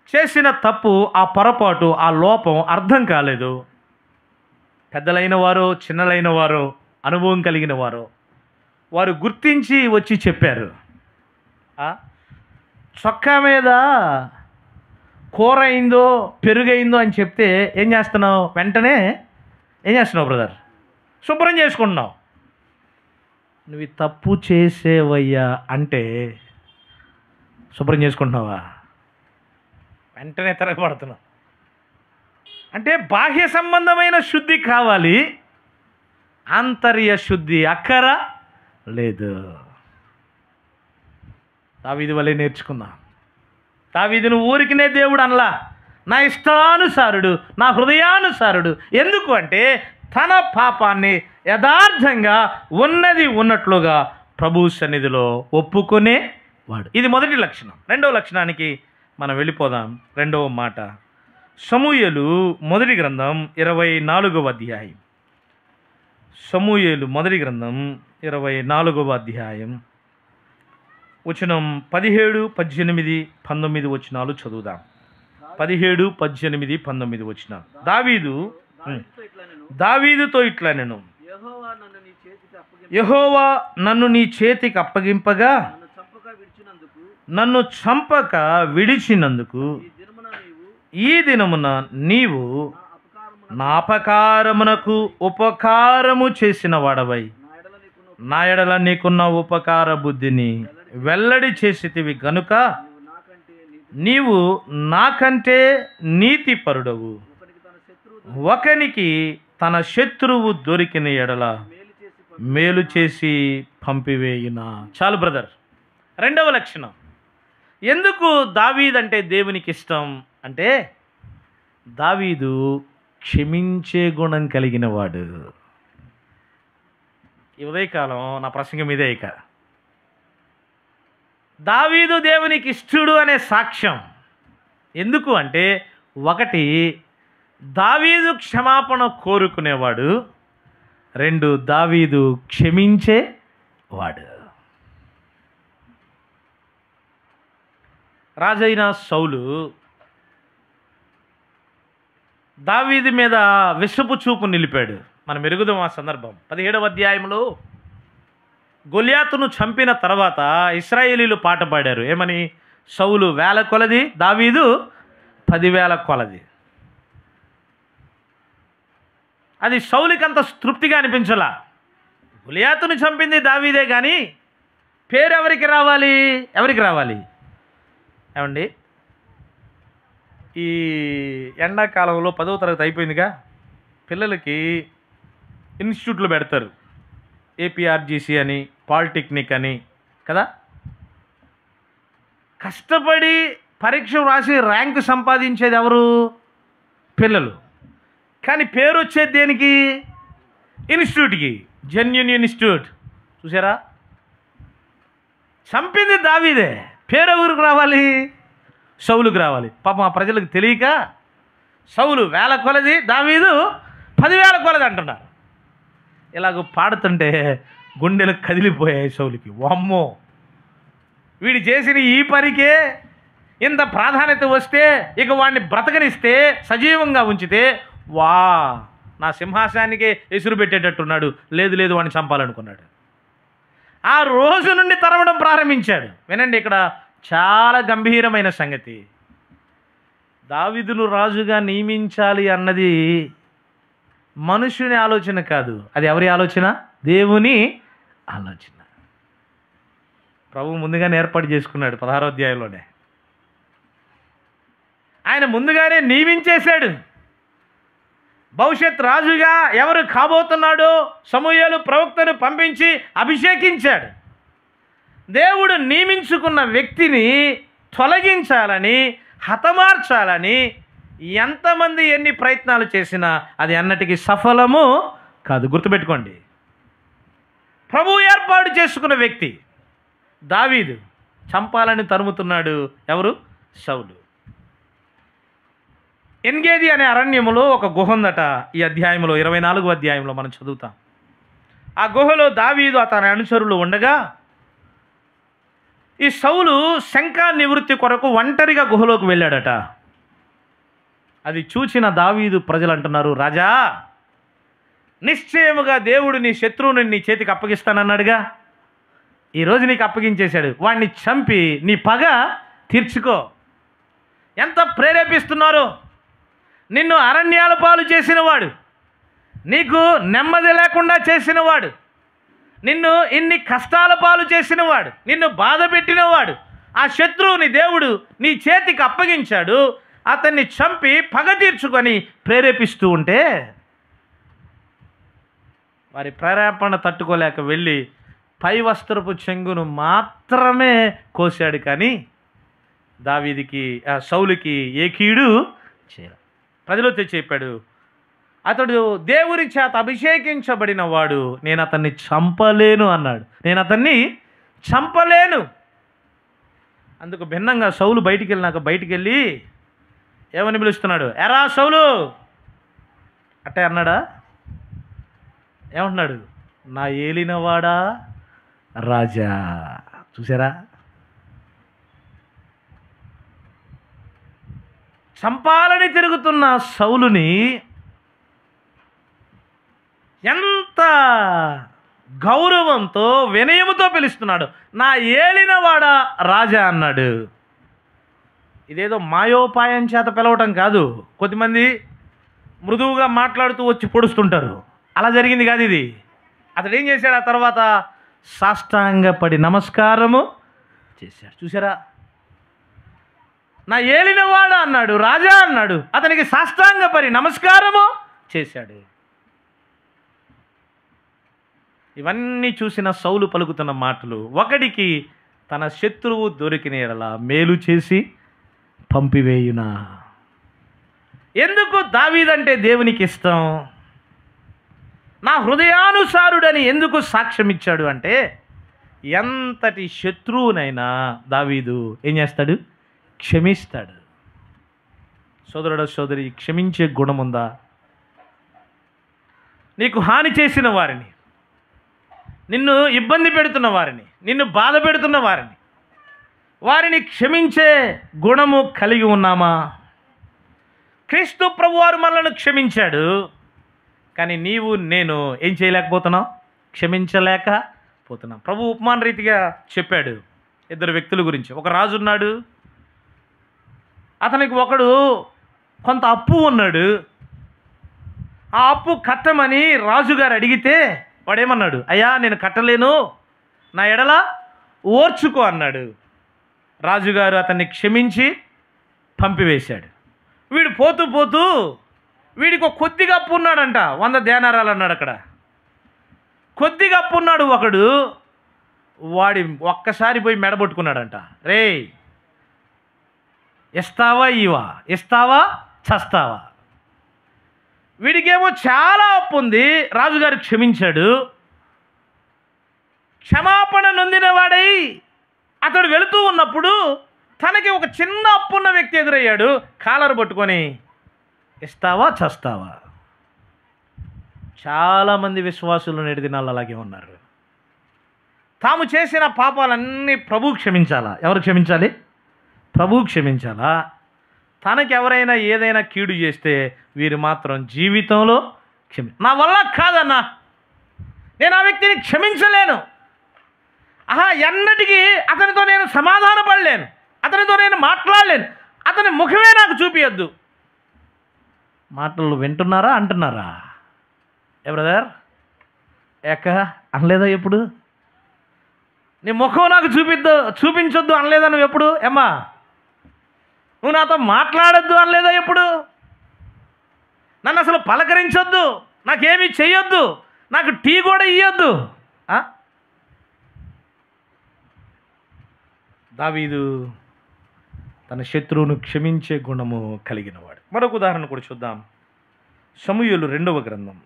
చేసిన తప్పు, ఆ పొరపాటు, ఆ లోపం అర్థం కాలేదు. పెద్దలైన వారు, చిన్నలైన వారు, అనుభవం కలిగిన వారు, వారు గుర్తించి వచ్చి చెప్పారు. చొక్కా మీద కూర అయిందో పెరుగైందో అని చెప్తే ఏం చేస్తున్నావు? వెంటనే ఏం చేస్తున్నావు బ్రదర్? శుభ్రం చేసుకుంటున్నావు. నువ్వు తప్పు చేసేవయ్యా అంటే శుభ్రం చేసుకుంటున్నావా? వెంటనే తిరగబడుతున్నావు. అంటే బాహ్య సంబంధమైన శుద్ధి కావాలి, ఆంతర్య శుద్ధి అక్కర లేదు. దావీదు వలె నేర్చుకుందాం. దావీదును ఊరికినే దేవుడు అనలా, నా ఇష్టానుసారుడు, నా హృదయానుసారుడు. ఎందుకు అంటే తన పాపాన్ని యథార్థంగా ఉన్నది ఉన్నట్లుగా ప్రభు సన్నిధిలో ఒప్పుకునేవాడు. ఇది మొదటి లక్షణం. రెండవ లక్షణానికి మనం వెళ్ళిపోదాం. రెండవ మాట సమూయేలు మొదటి గ్రంథం 24వ అధ్యాయం. సమూయేలు మొదటి గ్రంథం 24వ అధ్యాయం వచనం 17, 18, 19 వచనాలు చదువుదాం. 17, 18, 19 వచనాలు. దావీదుతో ఇట్లా నేను, యెహోవా నన్ను నీ చేతికి అప్పగింపగా నన్ను చంపక విడిచినందుకు ఈ దినమున నీవు నా అపకారమునకు ఉపకారము చేసిన వాడవై నా ఎడల నీకున్న ఉపకార బుద్ధిని వెల్లడి చేసితివి గనుక నీవు నాకంటే నీతిపరుడవు. ఒకనికి తన శత్రువు దొరికిన ఎడల మేలు చేసి పంపివేయునా. చాలు బ్రదర్. రెండవ లక్షణం. ఎందుకు దావీదు అంటే దేవునికి ఇష్టం అంటే దావీదు క్షమించే గుణం కలిగిన వాడు. ఈ ఉదయకాలం నా ప్రసంగం ఇదే. ఇక దావీదు దేవునికి ఇష్టడు అనే సాక్ష్యం ఎందుకు అంటే, ఒకటి దావీదు క్షమాపణ కోరుకునేవాడు, రెండు దావీదు క్షమించేవాడు. రాజైన సౌలు దావీదు మీద విషపు చూపు నిలిపాడు. మనం ఎరుగుదాం ఆ సందర్భం. 17వ అధ్యాయంలో గొలియాతును చంపిన తర్వాత ఇశ్రాయేలీలు పాట పాడారు. ఏమని? సౌలు 1000 కొలది, దావీదు 10,000 కొలది. అది సౌలుకి అంత తృప్తిగా అనిపించలా. గొలియాతును చంపింది దావీదే, కానీ పేరు ఎవరికి రావాలి? ఎవరికి రావాలి? ఏమండి, ఈ ఎండాకాలంలో 10వ తరగతి అయిపోయిందిగా, పిల్లలకి ఇన్స్టిట్యూట్లు పెడతారు. ఏపీఆర్జీసీ అని, పాలిటెక్నిక్ అని కదా. కష్టపడి పరీక్ష రాసి ర్యాంకు సంపాదించేది ఎవరు? పిల్లలు. కానీ పేరు వచ్చేది దేనికి? ఇన్స్టిట్యూట్కి. Genuine institute. చూసారా? చంపింది దావీదే, పేరు ఎవరికి రావాలి? సౌలుకి రావాలి. పాపం ఆ ప్రజలకు తెలియక సౌలు 1000 కొలది, దావీదు 10,000 కొలది అంటున్నారు. ఇలాగ పాడుతుంటే గుండెలు కదిలిపోయాయి సౌలుకి. వామ్మో, వీడు చేసిన ఈ పనికే ఇంత ప్రాధాన్యత వస్తే, ఇక వాడిని బ్రతకనిస్తే, సజీవంగా ఉంచితే, వా నా సింహాసనానికే ఎసురు పెట్టేటట్టున్నాడు. లేదు లేదు, వాడిని చంపాలనుకున్నాడు. ఆ రోజు నుండి తరవడం ప్రారంభించాడు. వినండి, ఇక్కడ చాలా గంభీరమైన సంగతి. దావీదును రాజుగా నియమించాలి అన్నది మనుషుని ఆలోచన కాదు, అది ఎవరి ఆలోచన? దేవుని ఆలోచన. ప్రభు ముందుగానే ఏర్పాటు చేసుకున్నాడు 16వ అధ్యాయంలోనే. ఆయన ముందుగానే నియమించేశాడు. భవిష్యత్ రాజుగా ఎవరు కాబోతున్నాడో సమూయేలు ప్రవక్తను పంపించి అభిషేకించాడు. దేవుడు నియమించుకున్న వ్యక్తిని తొలగించాలని, హతమార్చాలని ఎంతమంది ఎన్ని ప్రయత్నాలు చేసినా అది అన్నటికీ సఫలము కాదు. గుర్తుపెట్టుకోండి, ప్రభు ఏర్పాటు చేసుకున్న వ్యక్తి దావీదు చంపాలని తరుముతున్నాడు. ఎవరు? సౌలు. ఎన్గేది అనే అరణ్యములో ఒక గుహ ఉందట. ఈ అధ్యాయంలో 24వ అధ్యాయంలో మనం చదువుతాం. ఆ గుహలో దావీదు అతని అనుచరులు ఉండగా ఈ సౌలు శంకా నివృత్తి కొరకు ఒంటరిగా గుహలోకి వెళ్ళాడట. అది చూచిన దావీదు ప్రజలు అంటున్నారు, రాజా, నిశ్చయముగా దేవుడు నీ శత్రువుని నీ చేతికి అప్పగిస్తానన్నాడుగా, ఈరోజు నీకు అప్పగించేశాడు. వాడిని చంపి నీ పగ తీర్చుకో. ఎంత ప్రేరేపిస్తున్నారు! నిన్ను అరణ్యాల పాలు చేసినవాడు, నీకు నెమ్మది లేకుండా చేసినవాడు, నిన్ను ఇన్ని కష్టాల పాలు చేసినవాడు, నిన్ను బాధ పెట్టినవాడు, ఆ శత్రువుని దేవుడు నీ చేతికి అప్పగించాడు. అతన్ని చంపి పగ తీర్చుకొని ప్రేరేపిస్తూ ఉంటే వారి ప్రేరేపణ తట్టుకోలేక వెళ్ళి పై వస్త్రపు చెంగును మాత్రమే కోశాడు. కానీ దావీదికి సౌలుకి ఏ కీడు చేయలేదు. ప్రజలు తెచ్చి చెప్పాడు, అతడు దేవుని చేత అభిషేకించబడిన వాడు, నేను అతన్ని చంపలేను అన్నాడు. నేను అతన్ని చంపలేను. అందుకు భిన్నంగా సౌలు బయటికి వెళ్ళి ఏమని పిలుస్తున్నాడు? ఎరా సౌలు అట్టే అన్నాడా? ఏమంటున్నాడు? నా ఏలినవాడా రాజా. చూసారా? చంపాలని తిరుగుతున్న సౌలుని ఎంత గౌరవంతో వినయముతో పిలుస్తున్నాడు. నా ఏలినవాడా రాజా అన్నాడు. ఇదేదో మాయోపాయం చేత పిలవటం కాదు. కొద్దిమంది మృదువుగా మాట్లాడుతూ వచ్చి పొడుస్తుంటారు. అలా జరిగింది కాదు ఇది. అతడు ఏం చేశాడు? ఆ తర్వాత సాష్టాంగపడి నమస్కారము చేశాడు. చూసారా? నా ఏలినవాడా అన్నాడు, రాజా అన్నాడు, అతనికి సాష్టాంగపడి నమస్కారము చేశాడు. ఇవన్నీ చూసిన సౌలు పలుకుతున్న మాటలు, ఒకడికి తన శత్రువు దొరికిన యెడల మేలు చేసి పంపివేయునా. ఎందుకు దావీదంటే దేవునికి ఇష్టం? నా హృదయానుసారుడని ఎందుకు సాక్ష్యం ఇచ్చాడు అంటే, ఎంతటి శత్రువునైనా దావీదు ఏం చేస్తాడు? క్షమిస్తాడు. సోదరుడు సోదరి, క్షమించే గుణం ఉందా? నీకు హాని చేసిన వారిని, నిన్ను ఇబ్బంది పెడుతున్న వారిని, నిన్ను బాధ పెడుతున్న వారిని క్షమించే గుణము కలిగి ఉన్నామా? క్రీస్తు ప్రభువారు మనల్ని క్షమించాడు, కానీ నీవు నేను ఏం చేయలేకపోతున్నాం? క్షమించలేకపోతున్నాం. ప్రభు ఉపమాన రీతిగా చెప్పాడు 2 వ్యక్తుల గురించి. ఒక రాజు ఉన్నాడు, అతనికి ఒకడు కొంత అప్పు ఉన్నాడు. ఆ అప్పు కట్టమని రాజుగారు అడిగితే వాడేమన్నాడు? అయ్యా, నేను కట్టలేను, నా ఎడల ఓర్చుకో అన్నాడు. రాజుగారు అతన్ని క్షమించి పంపివేశాడు. వీడు పోతూ పోతూ వీడికి ఒక కొద్దిగా అప్పు ఉన్నాడంట. 100 దేనారాలు అన్నాడు అక్కడ. కొద్దిగా అప్పు ఉన్నాడు ఒకడు. వాడి ఒక్కసారి పోయి మెడబొట్టుకున్నాడంట. రే, ఇస్తావా ఇవా, ఇస్తావా చస్తావా? వీడికేమో చాలా అప్పు ఉంది. రాజుగారు క్షమించాడు. క్షమాపణ నొందిన వాడై అతడు వెళుతూ ఉన్నప్పుడు తనకి ఒక చిన్న అప్పున్న వ్యక్తి ఎదురయ్యాడు. కాలర్ పట్టుకొని, ఇస్తావా చస్తావా? చాలామంది విశ్వాసులు నేటి దినాల్లో అలాగే ఉన్నారు. తాము చేసిన పాపాలన్నీ ప్రభు క్షమించాలా? ఎవరు క్షమించాలి? ప్రభు క్షమించాలా? తనకి ఎవరైనా ఏదైనా కీడు చేస్తే వీరు మాత్రం జీవితంలో నా వల్ల కాదన్నా, నేను ఆ వ్యక్తిని క్షమించలేను, ఎన్నటికీ అతనితో నేను సమాధానపడలేను, అతనితో నేను మాట్లాడలేను, అతని ముఖమే నాకు చూపియద్దు. మాటలు వింటున్నారా అంటున్నారా? ఏ బ్రదర్ అనలేదా ఎప్పుడు? నీ ముఖం నాకు చూపించొద్దు అనలేదా నువ్వు ఎప్పుడు? ఏమ్మా నువ్వు నాతో మాట్లాడొద్దు అనలేదా ఎప్పుడు? నన్ను అసలు పలకరించొద్దు, నాకేమీ చెయ్యొద్దు, నాకు టీ కూడా ఇయ్యొద్దు. దావీదు తన శత్రువును క్షమించే గుణము కలిగినవాడు. మరొక ఉదాహరణ కూడా చూద్దాం. సమూయేలు 2వ గ్రంథం.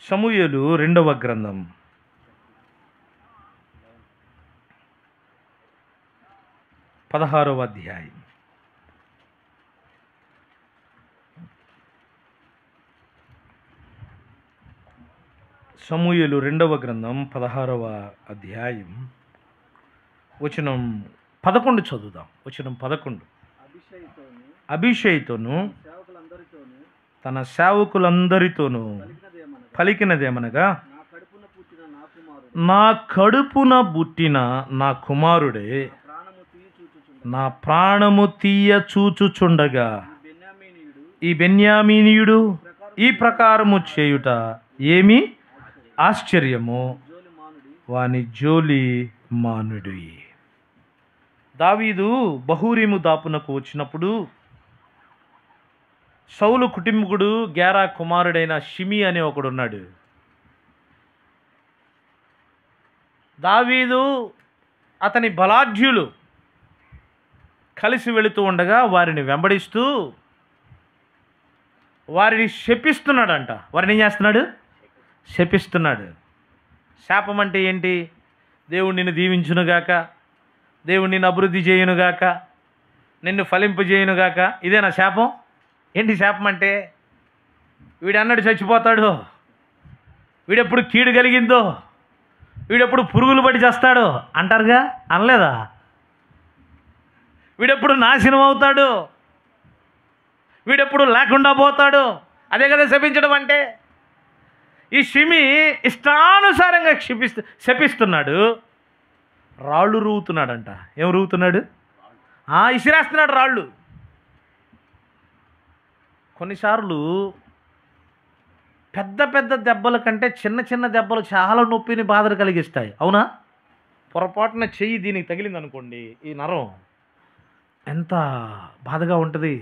సమూయేలు 2వ గ్రంథం 16వ అధ్యాయం. సమూయేలు 2వ గ్రంథం 16వ అధ్యాయం వచనం 11 చదువుదాం. వచనం 11. అభిషేయుతోను తన సేవకులందరితోనూ పలికినదేమనగా, నా కడుపున పుట్టిన నా కుమారుడే నా ప్రాణము తీయ చూచుచుండగా ఈ బెన్యామీనీయుడు ఈ ప్రకారము చేయుట ఏమి ఆశ్చర్యము, వాని జోలి మానుడి. దావీదు బహూరీము దాపునకు వచ్చినప్పుడు సౌలు కుటుంబకుడు గేరా కుమారుడైన షిమి అనే ఒకడున్నాడు. దావీదు అతని బలాఢ్యులు కలిసి వెళుతూ ఉండగా వారిని వెంబడిస్తూ వారిని శపిస్తున్నాడంట. వారిని ఏం చేస్తున్నాడు? శపిస్తున్నాడు. శాపం అంటే ఏంటి? దేవుడు నిన్ను దీవించునుగాక, దేవుడు నిన్ను అభివృద్ధి చేయునుగాక, నిన్ను ఫలింపజేయునుగాక. ఇదేనా శాపం? ఏంటి శాపం అంటే? వీడన్నాడు చచ్చిపోతాడు, వీడెప్పుడు కీడు కలిగిందో, వీడెప్పుడు పురుగులు పడి చేస్తాడు అంటారుగా, అనలేదా? వీడెప్పుడు నాశనం అవుతాడు, వీడెప్పుడు లేకుండా పోతాడు, అదే కదా శపించడం అంటే. ఈ షిమి ఇష్టానుసారంగా శపిస్తున్నాడు, రాళ్ళు రూగుతున్నాడంట. ఏం రూగుతున్నాడు? ఇసిరేస్తున్నాడు రాళ్ళు. కొన్నిసార్లు పెద్ద పెద్ద దెబ్బల కంటే చిన్న చిన్న దెబ్బలు చాలా నొప్పిని బాధలు కలిగిస్తాయి. అవునా? పొరపాటున చెయ్యి దీనికి తగిలింది అనుకోండి, ఈ నరం ఎంత బాధగా ఉంటుంది.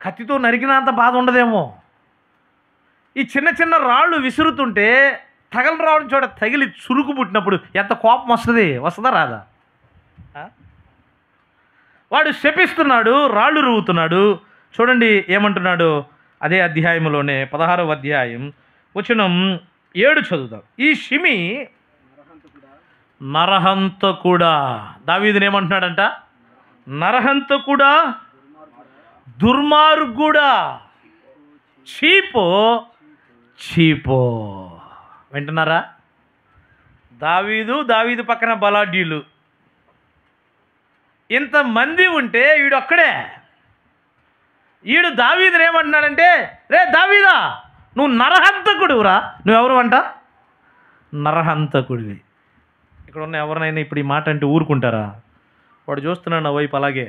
కత్తితో నరికినంత బాధ ఉండదేమో. ఈ చిన్న చిన్న రాళ్ళు విసురుతుంటే తగలని రావడం చోట తగిలి చురుకు పుట్టినప్పుడు ఎంత కోపం వస్తుంది? వస్తుందా రాదా? వాడు శపిస్తున్నాడు, రాళ్ళు రువుతున్నాడు. చూడండి ఏమంటున్నాడు అదే అధ్యాయంలోనే 16వ అధ్యాయం వచనం 7 చదువుదాం. ఈ షిమి నరహంతకుడా. దావీదుని ఏమంటున్నాడంట? నరహంతకుడా, దుర్మార్గుడా, చీపో చీపో. వింటున్నారా? దావీదు పక్కన బలాఢ్యులు ఇంతమంది ఉంటే వీడు ఒక్కడే. వీడు దావీదుని ఏమంటున్నాడంటే, రే దావీదా, నువ్వు నరహంతకుడురా. నువ్వెవరు అంట? నరహంతకుడివి. ఇక్కడ ఉన్న ఎవరినైనా ఇప్పుడు ఈ మాట అంటే ఊరుకుంటారా? వాడు చూస్తున్నాడు నా వైపు, అలాగే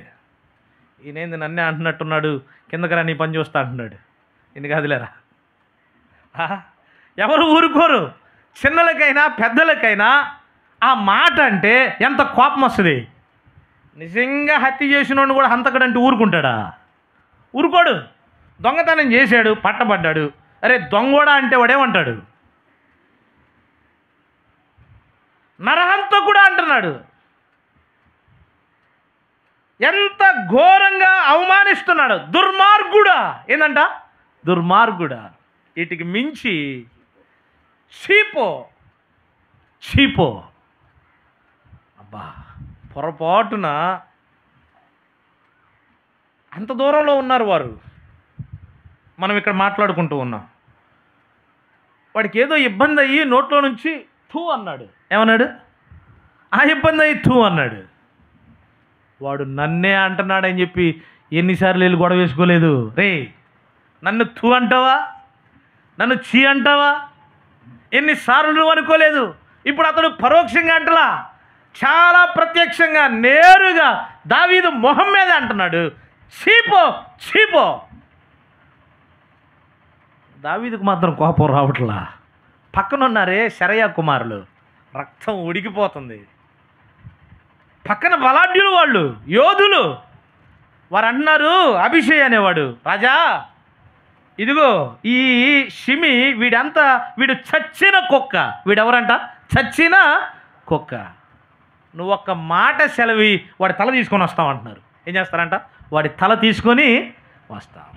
ఈయనేంది నన్నే అంటున్నట్టున్నాడు, కిందకరా నీ పని చూస్తా అంటున్నాడు. ఇది కాదులేరా. ఎవరు ఊరుకోరు. చిన్నలకైనా పెద్దలకైనా ఆ మాట అంటే ఎంత కోపం వస్తుంది. నిజంగా హత్య చేసినోడు కూడా హంతకుడు అంటే ఊరుకుంటాడా? ఊరుకోడు. దొంగతనం చేశాడు, పట్టబడ్డాడు, అరే దొంగోడా అంటే వాడేమంటాడు? నరహంతకుడా అంటున్నాడు. ఎంత ఘోరంగా అవమానిస్తున్నాడు. దుర్మార్గుడా. ఏందంట? దుర్మార్గుడా. వీటికి మించి చీపో చీపో. అబ్బా, పొరపాటున అంత దూరంలో ఉన్నారు వారు. మనం ఇక్కడ మాట్లాడుకుంటూ ఉన్నాం. వాడికి ఏదో ఇబ్బంది అయ్యి నోట్లో నుంచి థూ అన్నాడు. ఏమన్నాడు? ఆ ఇబ్బంది అయ్యి థూ అన్నాడు. వాడు నన్నే అంటున్నాడని చెప్పి ఎన్నిసార్లు వెళ్ళి గొడవ వేసుకోలేదు. రే నన్ను థూ అంటావా, నన్ను చీ అంటావా? ఎన్నిసార్లు నువ్వు అనుకోలేదు. ఇప్పుడు అతడు పరోక్షంగా అంటలా, చాలా ప్రత్యక్షంగా నేరుగా దావీదు మొహం మీద అంటున్నాడు, చీపో చీపో. దావీదుకు మాత్రం కోపం రావట్లా. పక్కనున్నారే శరయ్య కుమారులు, రక్తం ఉడికిపోతుంది. పక్కన బలాఢ్యులు, వాళ్ళు యోధులు. వారు అంటున్నారు, అభిషేక్ అనేవాడు, రాజా ఇదిగో ఈ షిమి వీడు చచ్చిన కుక్క. వీడెవరంట? చచ్చిన కుక్క. నువ్వు ఒక్క మాట సెలవి వాడి తల తీసుకొని వస్తామంటున్నారు. ఏం చేస్తారంట? వాడి తల తీసుకొని వస్తాం.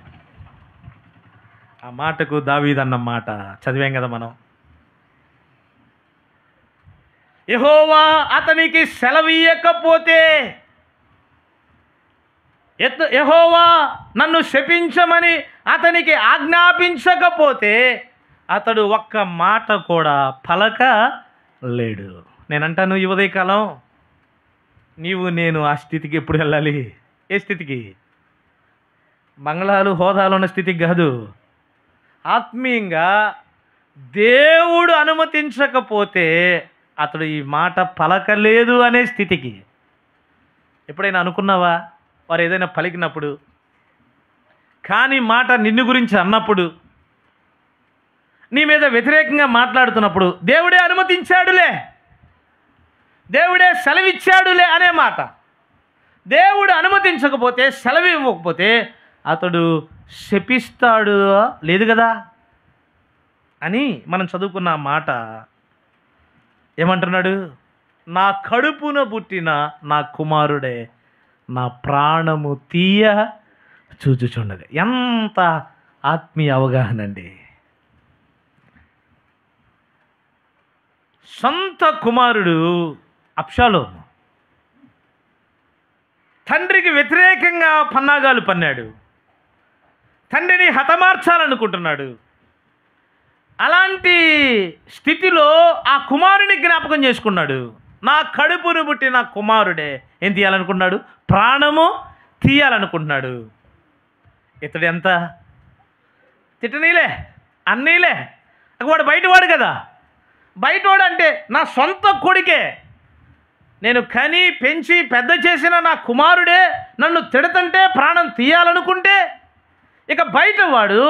ఆ మాటకు దావీదు అన్న మాట చదివాం కదా మనం. యెహోవా అతనికి సెలవీయకపోతే, యెహోవా నన్ను శపించమని అతనికి ఆజ్ఞాపించకపోతే అతడు ఒక్క మాట కూడా పలక లేడు. నేనంటాను, ఈ ఉదయకాలం నీవు నేను ఆ స్థితికి ఎప్పుడు వెళ్ళాలి? ఏ స్థితికి? బంగ్లాలు హోదాలు ఉన్న స్థితికి కాదు. ఆత్మీయంగా దేవుడు అనుమతించకపోతే అతడు ఈ మాట పలకలేదు అనే స్థితికి. ఎప్పుడైనా అనుకున్నావా? వారు ఏదైనా పలికినప్పుడు, కానీ మాట నిన్ను గురించి అన్నప్పుడు, నీ మీద వ్యతిరేకంగా మాట్లాడుతున్నప్పుడు, దేవుడే అనుమతించాడులే, దేవుడే సెలవిచ్చాడులే అనే మాట. దేవుడు అనుమతించకపోతే, సెలవు ఇవ్వకపోతే అతడు శపిస్తాడు లేదు కదా అని మనం చదువుకున్న మాట. ఏమంటున్నాడు? నా కడుపున పుట్టిన నా కుమారుడే నా ప్రాణము తీయ చూచుచున్నది. ఎంత ఆత్మీయ అవగాహన అండి! సొంత కుమారుడు అబ్షాలోము తండ్రికి వ్యతిరేకంగా పన్నాగాలు పన్నాడు, తండ్రిని హతమార్చాలనుకుంటున్నాడు. అలాంటి స్థితిలో ఆ కుమారుని జ్ఞాపకం చేసుకున్నాడు. నా కడుపును పుట్టిన కుమారుడే ఏం తీయాలనుకున్నాడు? ప్రాణము తీయాలనుకుంటున్నాడు. ఇతడు ఎంత తిట్టనీలే, అన్నీలే. వాడు బయటవాడు కదా. బయటవాడు అంటే నా సొంత కొడుకే, నేను కని పెంచి పెద్ద చేసిన నా కుమారుడే నన్ను తిడతంటే ప్రాణం తీయాలనుకుంటే, ఇక బయటవాడు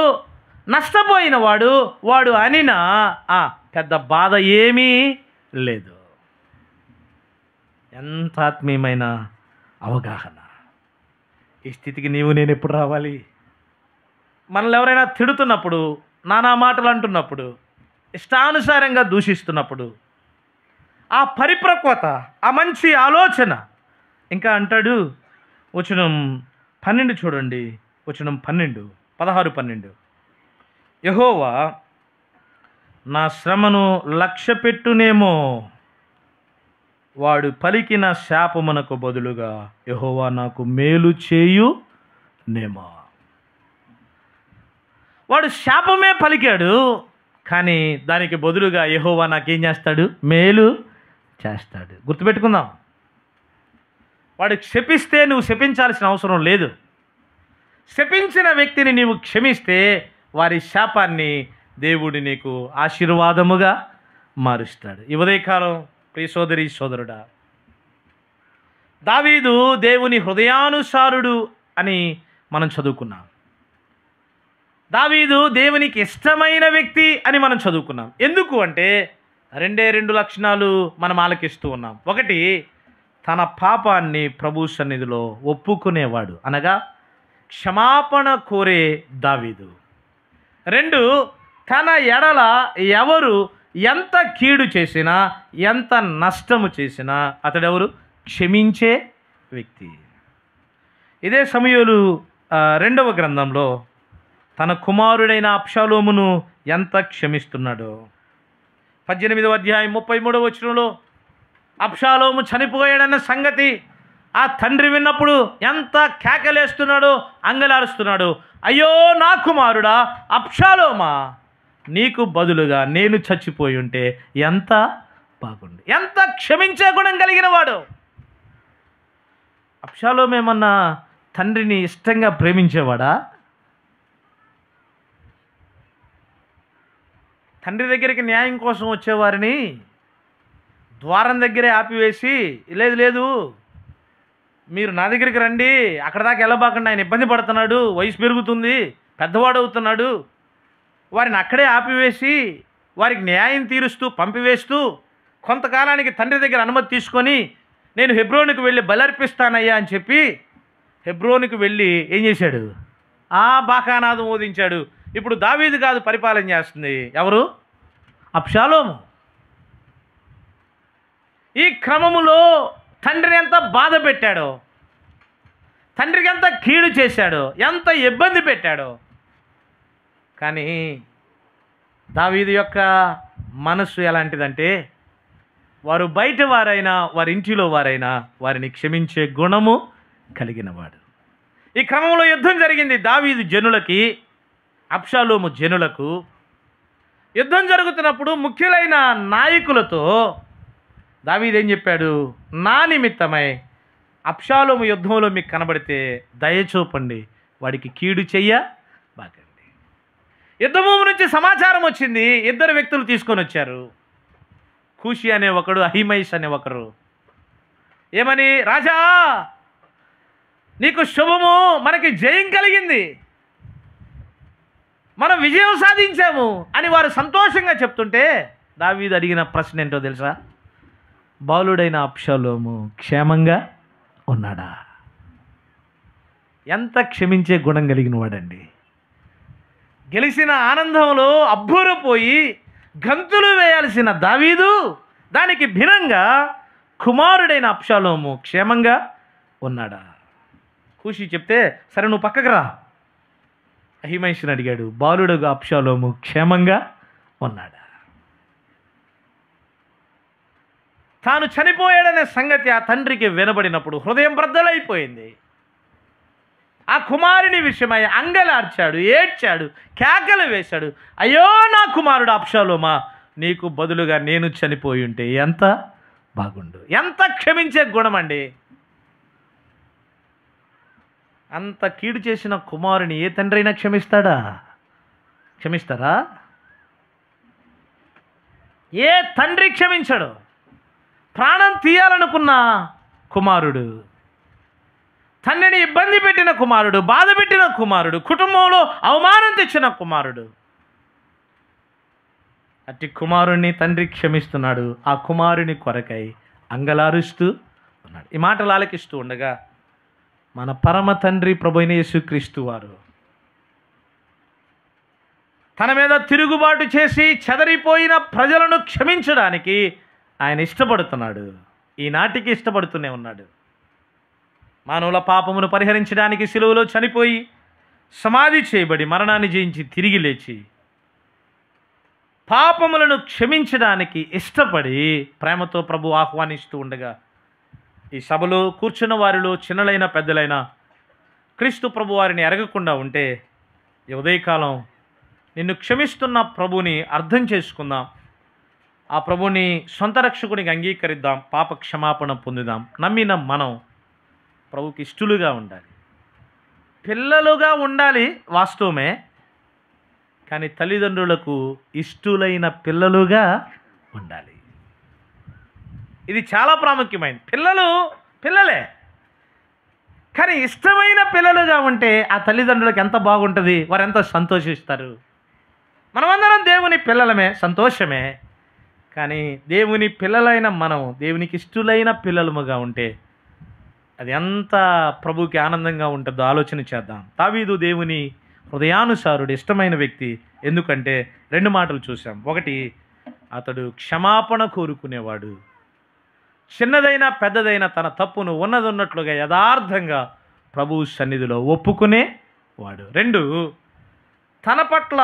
నష్టపోయిన వాడు అనినా పెద్ద బాధ ఏమీ లేదు. ఎంత ఆత్మీయమైన అవగాహన! ఈ స్థితికి నీవు నేను ఎప్పుడు రావాలి? మనల్ని ఎవరైనా తిడుతున్నప్పుడు, నానా మాటలు అంటున్నప్పుడు, ఇష్టానుసారంగా దూషిస్తున్నప్పుడు, ఆ పరిపక్వత, ఆ మంచి ఆలోచన. ఇంకా అంటాడు, వచనం 12 చూడండి, వచనం 16-12. యెహోవా నా శ్రమను లక్ష్యపెట్టునేమో, వాడు పలికిన శాపమునకు బదులుగా యెహోవా నాకు మేలు చేయునేమో. వాడు శాపమే పలికాడు, కానీ దానికి బదులుగా యెహోవా నాకేం చేస్తాడు? మేలు చేస్తాడు. గుర్తుపెట్టుకుందాం. వాడు శపిస్తే నువ్వు శపించాల్సిన అవసరం లేదు. శపించిన వ్యక్తిని నీవు క్షమిస్తే వారి శాపాన్ని దేవుడు నీకు ఆశీర్వాదముగా మారుస్తాడు. ఈ ఉదయకాలం ప్రియ సోదరి సోదరుడా, దావీదు దేవుని హృదయానుసారుడు అని మనం చదువుకున్నాం. దావీదు దేవునికి ఇష్టమైన వ్యక్తి అని మనం చదువుకున్నాం. ఎందుకు అంటే 2 లక్షణాలు మనం ఆలకిస్తూ ఉన్నాం. ఒకటి, తన పాపాన్ని ప్రభు సన్నిధిలో ఒప్పుకునేవాడు, అనగా క్షమాపణ కోరే దావీదు. 2, తన ఎడల ఎవరు ఎంత కీడు చేసినా, ఎంత నష్టము చేసినా అతడెవరు? క్షమించే వ్యక్తి. ఇదే సమూయేలు 2వ గ్రంథంలో తన కుమారుడైన అబ్షాలోమును ఎంత క్షమిస్తున్నాడో. 18వ అధ్యాయం 33వ వచనంలో అబ్షాలోము చనిపోయాడన్న సంగతి ఆ తండ్రి విన్నప్పుడు ఎంత కేకలేస్తున్నాడో, అంగలారుస్తున్నాడు. అయ్యో నా కుమారుడా అబ్షాలోమా, నీకు బదులుగా నేను చచ్చిపోయి ఉంటే ఎంత బాగుండు. ఎంత క్షమించే గుణం కలిగిన వాడు. అబ్షాలోము ఏమన్నా తండ్రిని ఇష్టంగా ప్రేమించేవాడా? తండ్రి దగ్గరికి న్యాయం కోసం వచ్చేవారిని ద్వారం దగ్గరే ఆపివేసి, లేదు లేదు మీరు నా దగ్గరికి రండి, అక్కడ దాకా వెళ్ళబాకండి, ఆయన ఇబ్బంది పడుతున్నాడు, వయసు పెరుగుతుంది, పెద్దవాడు అవుతున్నాడు, వారిని అక్కడే ఆపివేసి వారికి న్యాయం తీరుస్తూ పంపివేస్తూ కొంతకాలానికి తండ్రి దగ్గర అనుమతి తీసుకొని నేను హెబ్రోనుకు వెళ్ళి బలర్పిస్తానయ్యా అని చెప్పి హెబ్రోనుకు వెళ్ళి ఏం చేశాడు? బాకానాదం ఊదించాడు. ఇప్పుడు దావీదు కాదు పరిపాలన చేస్తుంది, ఎవరు? అబ్షాలోము. ఈ క్రమములో తండ్రిని ఎంత బాధ పెట్టాడో, తండ్రికి ఎంత కీడు చేశాడో, ఎంత ఇబ్బంది పెట్టాడో. కానీ దావీదు యొక్క మనస్సు ఎలాంటిదంటే, వారు బయట వారైనా వారి ఇంటిలో వారైనా వారిని క్షమించే గుణము కలిగినవాడు. ఈ క్రమంలో యుద్ధం జరిగింది దావీదు జనులకి, అబ్షాలోము జనులకు. యుద్ధం జరుగుతున్నప్పుడు ముఖ్యులైన నాయకులతో దావీదు ఏం చెప్పాడు? నా నిమిత్తమై అబ్షాలోము యుద్ధంలో మీకు కనబడితే దయచూపండి, వాడికి కీడు బాగండి. యుద్ధభూమి నుంచి సమాచారం వచ్చింది, ఇద్దరు వ్యక్తులు తీసుకొని వచ్చారు, కూషి అనే ఒకడు, అహిమైష్ అనే ఒకరు. ఏమని? రాజా నీకు శుభము, మనకి జయం కలిగింది, మనం విజయం సాధించాము అని వారు సంతోషంగా చెప్తుంటే దావీదు అడిగిన ప్రశ్న ఏంటో తెలుసా? బాలుడైన అబ్షాలోము క్షేమంగా ఉన్నాడా? ఎంత క్షమించే గుణం కలిగిన వాడండి. గెలిచిన ఆనందంలో అబ్బూరపోయి గంతులు వేయాల్సిన దావీదు దానికి భిన్నంగా కుమారుడైన అబ్షాలోము క్షేమంగా ఉన్నాడా? కూషి చెప్తే సరే నువ్వు పక్కకు రా. అహిమైషుని అడిగాడు, బాలుడుగా అబ్షాలోము క్షేమంగా ఉన్నాడా? తాను చనిపోయాడనే సంగతి ఆ తండ్రికి వినబడినప్పుడు హృదయం బ్రద్దలైపోయింది. ఆ కుమారుని విషయమై అంగలార్చాడు, ఏడ్చాడు, కేకలు వేశాడు. అయ్యో నా కుమారుడు అబ్షాలోమా, నీకు బదులుగా నేను చనిపోయి ఉంటే ఎంత బాగుండు. ఎంత క్షమించే గుణం అండి. అంత కీడు చేసిన కుమారుని ఏ తండ్రి అయినా క్షమిస్తారా? ఏ తండ్రి క్షమించడు. ప్రాణం తీయాలనుకున్న కుమారుడు, తండ్రిని ఇబ్బంది పెట్టిన కుమారుడు, బాధ పెట్టిన కుమారుడు, కుటుంబంలో అవమానం తెచ్చిన కుమారుడు, అట్టి కుమారుణ్ణి తండ్రి క్షమిస్తున్నాడు. ఆ కుమారుని కొరకై అంగలారుస్తూ ఉన్నాడు. ఈ మాటలు ఆలకిస్తూ ఉండగా మన పరమ తండ్రి ప్రభువైన యేసుక్రీస్తు వారు తన మీద తిరుగుబాటు చేసి చెదరిపోయిన ప్రజలను క్షమించడానికి ఆయన ఇష్టపడుతున్నాడు. ఈనాటికి ఇష్టపడుతూనే ఉన్నాడు. మానవుల పాపమును పరిహరించడానికి సిలువలో చనిపోయి సమాధి చేయబడి మరణాన్ని జయించి తిరిగి లేచి పాపములను క్షమించడానికి ఇష్టపడి ప్రేమతో ప్రభు ఆహ్వానిస్తూ ఉండగా ఈ సభలో కూర్చున్న వారిలో చిన్నలైన పెద్దలైన క్రీస్తు ప్రభు వారిని ఎరగకుండా ఉంటే ఈ ఉదయకాలం నిన్ను క్షమిస్తున్న ప్రభుని అర్థం చేసుకుందాం. ఆ ప్రభుని సొంత రక్షకునికి అంగీకరిద్దాం, పాప క్షమాపణ పొందుదాం. నమ్మిన మనం ప్రభుకి ఇష్టలుగా ఉండాలి, పిల్లలుగా ఉండాలి వాస్తవమే, కానీ తల్లిదండ్రులకు ఇష్టలైన పిల్లలుగా ఉండాలి. ఇది చాలా ప్రాముఖ్యమైనది. పిల్లలే కానీ ఇష్టమైన పిల్లలుగా ఉంటే ఆ తల్లిదండ్రులకు ఎంత బాగుంటుంది, వారు ఎంత సంతోషిస్తారు. మనమందరం దేవుని పిల్లలమే, సంతోషమే. కానీ దేవుని పిల్లలైన మనం దేవునికి ఇష్టలైన పిల్లలముగా ఉంటే అది ఎంత ప్రభుకి ఆనందంగా ఉంటుందో ఆలోచన చేద్దాం. దావీదు దేవుని హృదయానుసారుడు, ఇష్టమైన వ్యక్తి. ఎందుకంటే 2 మాటలు చూసాం. ఒకటి, అతడు క్షమాపణ కోరుకునేవాడు. చిన్నదైనా పెద్దదైనా తన తప్పును ఉన్నట్లుగా యథార్థంగా ప్రభువు సన్నిధిలో ఒప్పుకునేవాడు. 2, తన పట్ల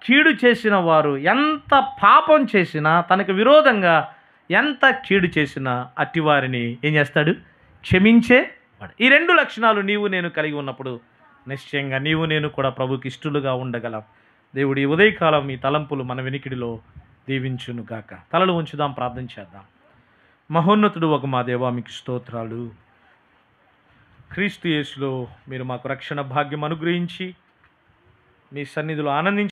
కీడు చేసిన వారు ఎంత పాపం చేసినా, తనకు విరోధంగా ఎంత కీడు చేసినా అట్టివారిని ఏం చేస్తాడు? క్షమించేవాడు. ఈ 2 లక్షణాలు నీవు నేను కలిగి ఉన్నప్పుడు నిశ్చయంగా నీవు నేను కూడా ప్రభుకి ఇష్టలుగా ఉండగలం. దేవుడి ఉదయకాలం ఈ తలంపులు మన వెనికిడిలో దీవించును గాక. తలలు ఉంచుదాం, ప్రార్థన చేద్దాం. మహోన్నతుడు ఒక మా దేవా, మీకు స్తోత్రాలు. క్రీస్తు యేసులో మీరు మాకు రక్షణ భాగ్యం అనుగ్రహించి మీ సన్నిధిలో ఆనందించి